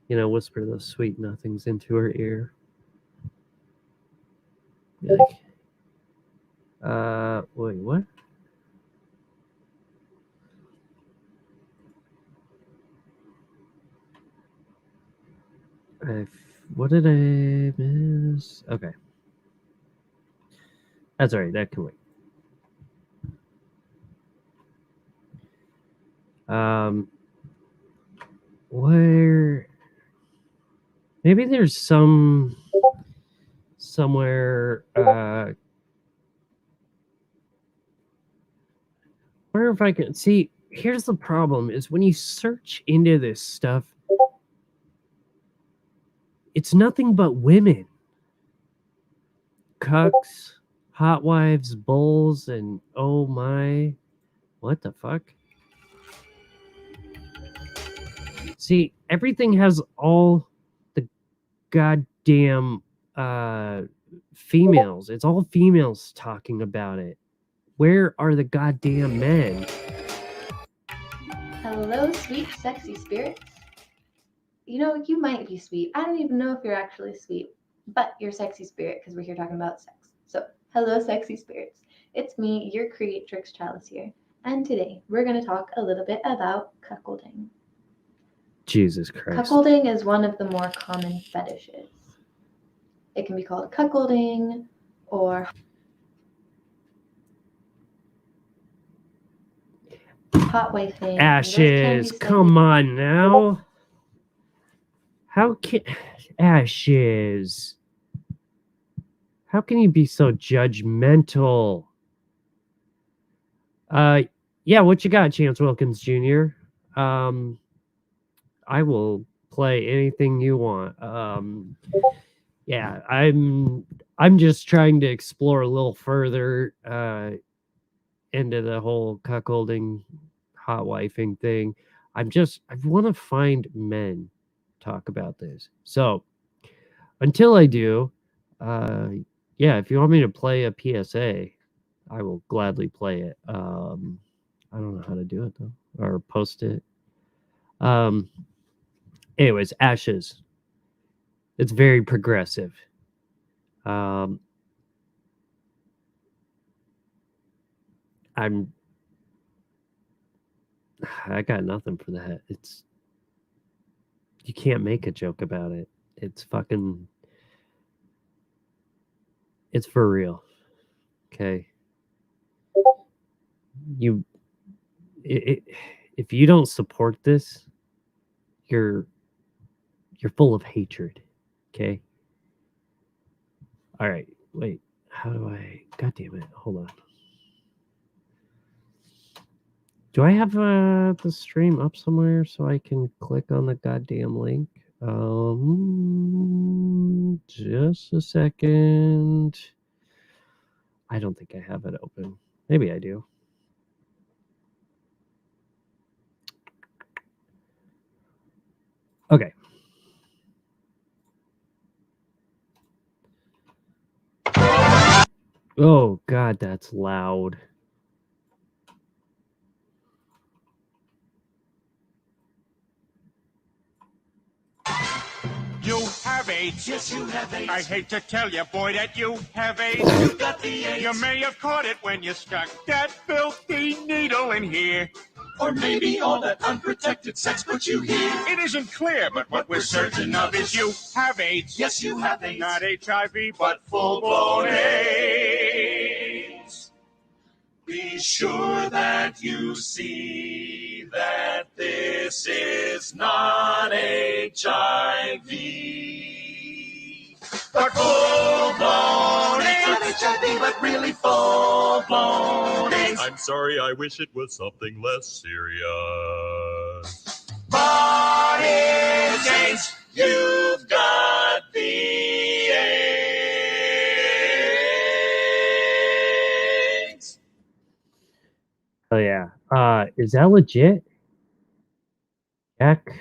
You know, whisper those sweet nothings into her ear. Be like, wait, what? What did I miss? Okay. That's all right. That can wait. Where maybe there's somewhere where if I can see, here's the problem is when you search into this stuff, it's nothing but women. Cucks, hot wives, bulls, and oh my, what the fuck? See, everything has all the goddamn females. It's all females talking about it. Where are the goddamn men? Hello, sweet, sexy spirits. You know, you might be sweet. I don't even know if you're actually sweet, but you're sexy spirit because we're here talking about sex. So, hello, sexy spirits. It's me, your creatrix Chalice here, and today we're going to talk a little bit about cuckolding. Jesus Christ. Cuckolding is one of the more common fetishes. It can be called cuckolding or hot wifing. Ashes, come on now. How can Ashes? How can you be so judgmental? Yeah, what you got, Chance Wilkins Jr.? I will play anything you want. Yeah, I'm just trying to explore a little further into the whole cuckolding, hot wifing thing. I want to find men talk about this. So until I do, yeah, if you want me to play a PSA, I will gladly play it. I don't know how to do it though, or post it. Anyways, Ashes. It's very progressive. I got nothing for that. You can't make a joke about it. It's for real. Okay. If you don't support this, you're full of hatred. Okay. All right. Wait. How do I? God damn it! Hold on. Do I have the stream up somewhere so I can click on the goddamn link? Just a second. I don't think I have it open. Maybe I do. Okay. Oh, God, that's loud. You have AIDS. Yes, you have AIDS. I hate to tell you, boy, that you have AIDS. You got the AIDS. You may have caught it when you stuck that filthy needle in here. Or maybe all that unprotected sex put you here. It isn't clear, but what we're certain of is you have AIDS. Yes, you have AIDS. Not HIV, but full-blown AIDS. Be sure that you see that this is not HIV. but full-blown AIDS. Not HIV, but really full-blown AIDS. I'm sorry, I wish it was something less serious. But it's AIDS. You've got the AIDS. Oh yeah. Is that legit? Jack?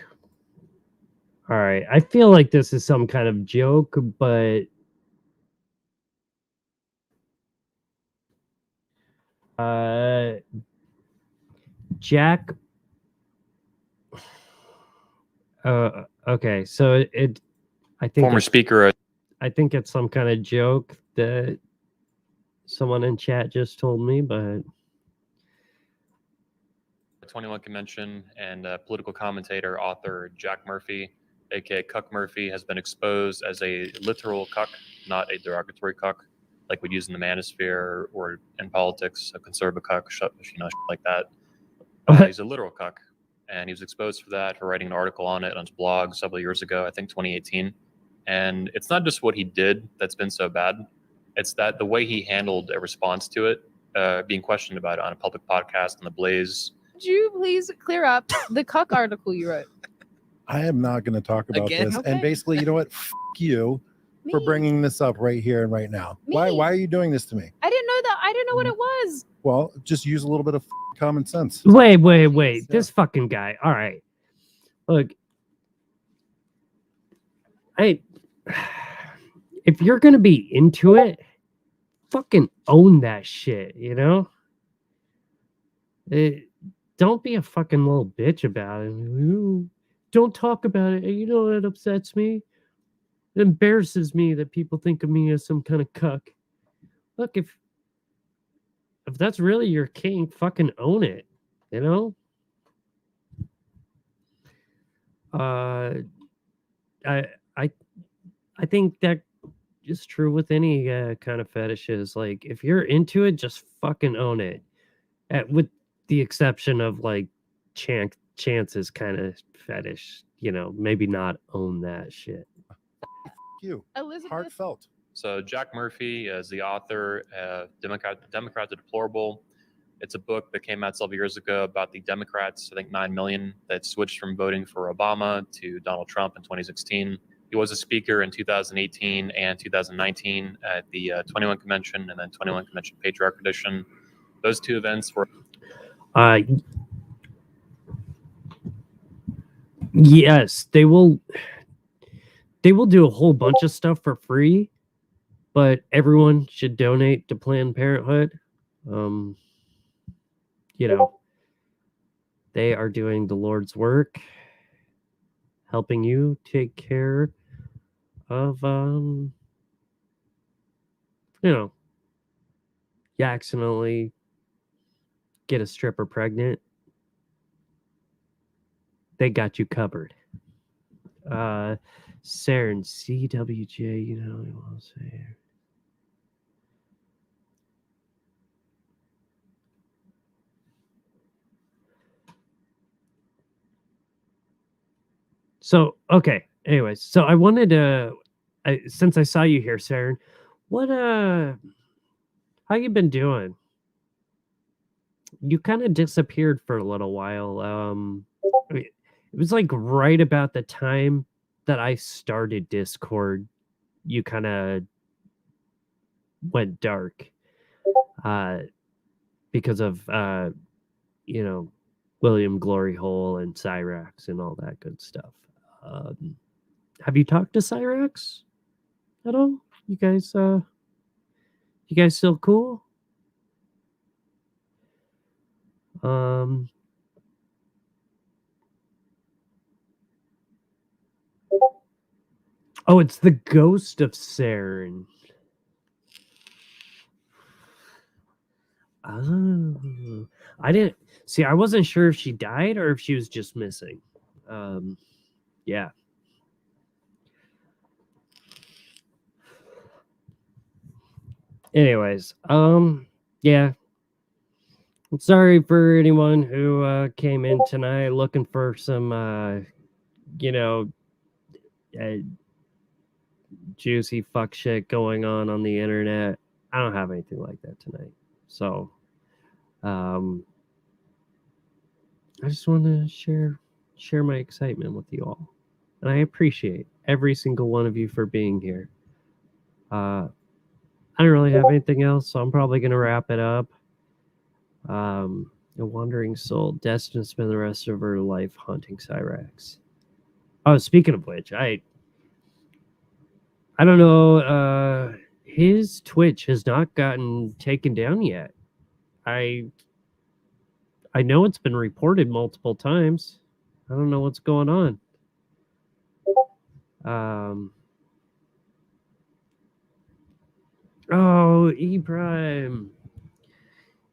All right. I feel like this is some kind of joke, but Jack. Okay. So I think Former speaker. I think it's some kind of joke that someone in chat just told me, but 21 convention and political commentator, author Jack Murphy, aka Cuck Murphy, has been exposed as a literal cuck, not a derogatory cuck, like we'd use in the manosphere or in politics, a conservative cuck, shit like that. He's a literal cuck, and he was exposed for that, for writing an article on it on his blog several years ago, I think 2018. And it's not just what he did that's been so bad; it's that the way he handled a response to it, being questioned about it on a public podcast on the Blaze. Could you please clear up the cuck article you wrote? I am not going to talk about Again? this. Okay. And basically, you know what? F you for bringing this up right here and right now. Why are you doing this to me? I didn't know that. I didn't know what it was. Well, just use a little bit of common sense. wait. This fucking guy. All right. Look, if you're gonna be into it, fucking own that shit, you know? Don't be a fucking little bitch about it. Ooh, don't talk about it. You know what upsets me? It embarrasses me that people think of me as some kind of cuck. Look, if that's really your king, fucking own it, you know? I think that is true with any kind of fetishes. Like, if you're into it, just fucking own it. With the exception of like Chance's kind of fetish, you know, maybe not own that shit. You. Elizabeth. Heartfelt. So Jack Murphy is the author, Democrat the Deplorable. It's a book that came out several years ago about the Democrats, I think 9 million, that switched from voting for Obama to Donald Trump in 2016. He was a speaker in 2018 and 2019 at the 21 convention and then 21 convention Patriarch Edition. Those two events were... Yes, they will do a whole bunch of stuff for free, but everyone should donate to Planned Parenthood. You know, they are doing the Lord's work, helping you take care of, you know, you accidentally get a stripper pregnant. They got you covered. Saren, CWJ, you know what I want to say here. So, okay. Anyways, so I wanted to, since I saw you here, Saren, how you been doing? You kind of disappeared for a little while. It was like right about the time that I started Discord, you kind of went dark, because of, you know, William Glory Hole and Cyrax and all that good stuff. Have you talked to Cyrax at all? You guys still cool? Oh, it's the ghost of Saren. Oh, I didn't see. I wasn't sure if she died or if she was just missing. Yeah. Anyways, yeah. I'm sorry for anyone who came in tonight looking for some, you know, juicy fuck shit going on the internet. I don't have anything like that tonight. So, I just want to share my excitement with you all. And I appreciate every single one of you for being here. I don't really have anything else, so I'm probably going to wrap it up. A wandering soul, destined to spend the rest of her life haunting Cyrax. Oh, speaking of which, I don't know. His Twitch has not gotten taken down yet. I know it's been reported multiple times. I don't know what's going on. Oh, E Prime.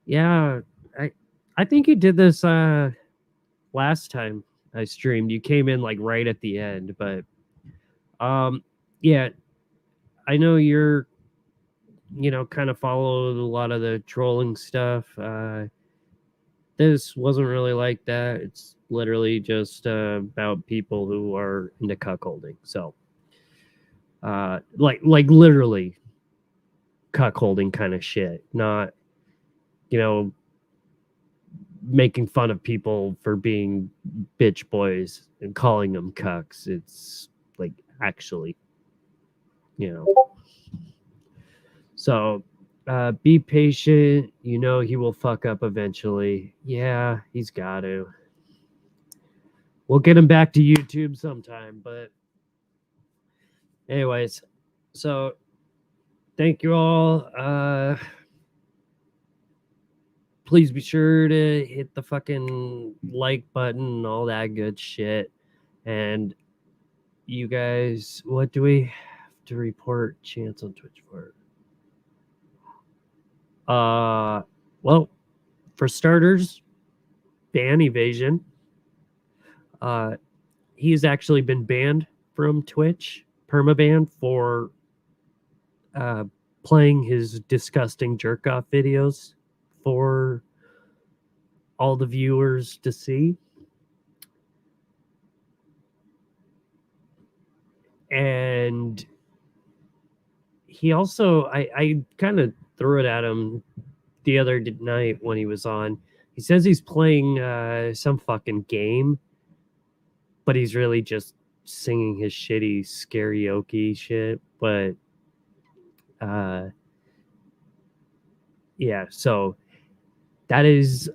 Yeah, I think you did this last time I streamed. You came in like right at the end, but yeah, I know you're kind of followed a lot of the trolling stuff. This wasn't really like that. It's literally just about people who are into cuckolding. So like literally cuckolding kind of shit, not making fun of people for being bitch boys and calling them cucks. It's like actually, So be patient. He will fuck up eventually. Yeah, he's got to. We'll get him back to YouTube sometime. But anyways, so thank you all. Please be sure to hit the fucking like button and all that good shit. And you guys, what do we have to report chance on Twitch for? Well, for starters, ban evasion. He's actually been banned from Twitch, permaban, for playing his disgusting jerk off videos for all the viewers to see. And he also, I kind of threw it at him the other night when he was on. He says he's playing some fucking game, but he's really just singing his shitty karaoke shit. But yeah, so that is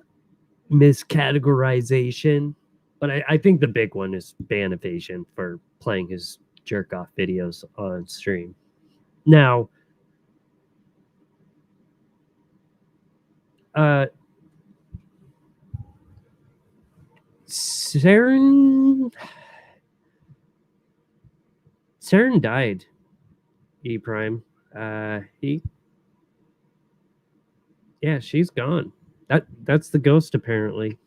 miscategorization. But I think the big one is ban evasion for playing his jerk off videos on stream. Now, Saren died. E Prime. Yeah, she's gone. That's the ghost apparently.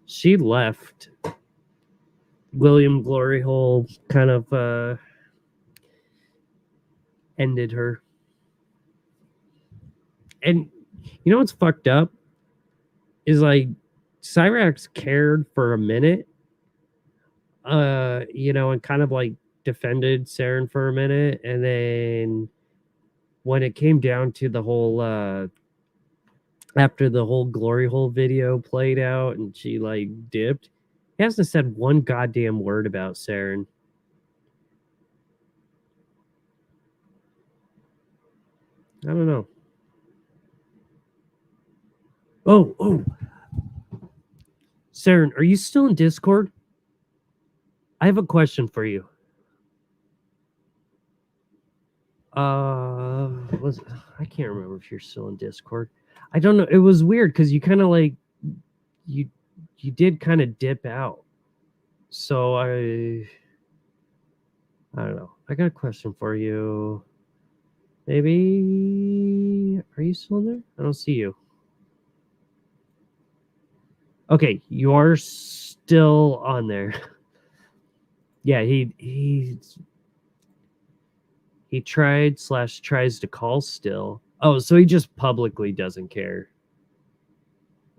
She left. William Glory Hole kind of ended her. And you know what's fucked up is like Cyrax cared for a minute, and kind of like defended Saren for a minute, and then when it came down to the whole after the whole glory hole video played out and she like dipped, he hasn't said one goddamn word about Saren. I don't know. Oh. Saren, are you still in Discord? I have a question for you. I can't remember if you're still in Discord. I don't know. It was weird because you kind of like you did kind of dip out. So I don't know. I got a question for you. Maybe are you still in there? I don't see you. Okay, you are still on there. Yeah, he tries to call still. Oh, so he just publicly doesn't care.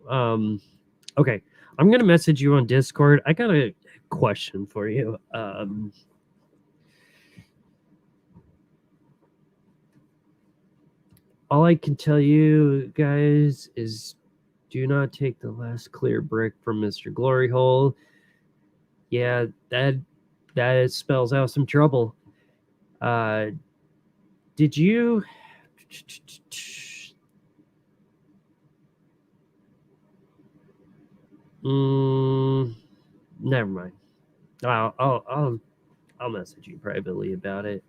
Okay, I'm gonna message you on Discord. I got a question for you. all I can tell you guys is do not take the last clear brick from Mr. Glory Hole. Yeah, that spells out some trouble. Did you never mind. I'll message you privately about it.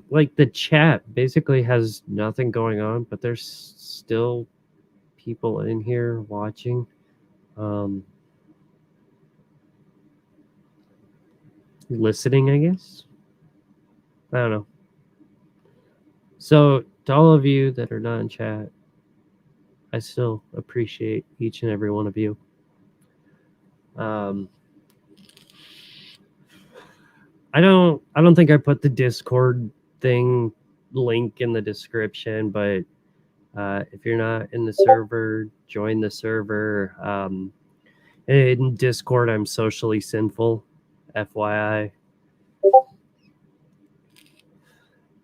Like the chat basically has nothing going on, but there's still people in here watching. Listening, I guess. I don't know. So to all of you that are not in chat, I still appreciate each and every one of you. I don't think I put the Discord thing link in the description, but if you're not in the server, join the server. In Discord, I'm socially sinful, FYI.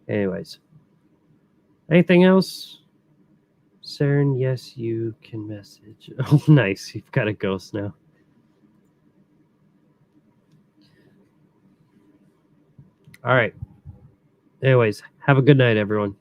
Anyways, anything else? Saren, yes, you can message. Oh, nice. You've got a ghost now. All right. Anyways, have a good night, everyone.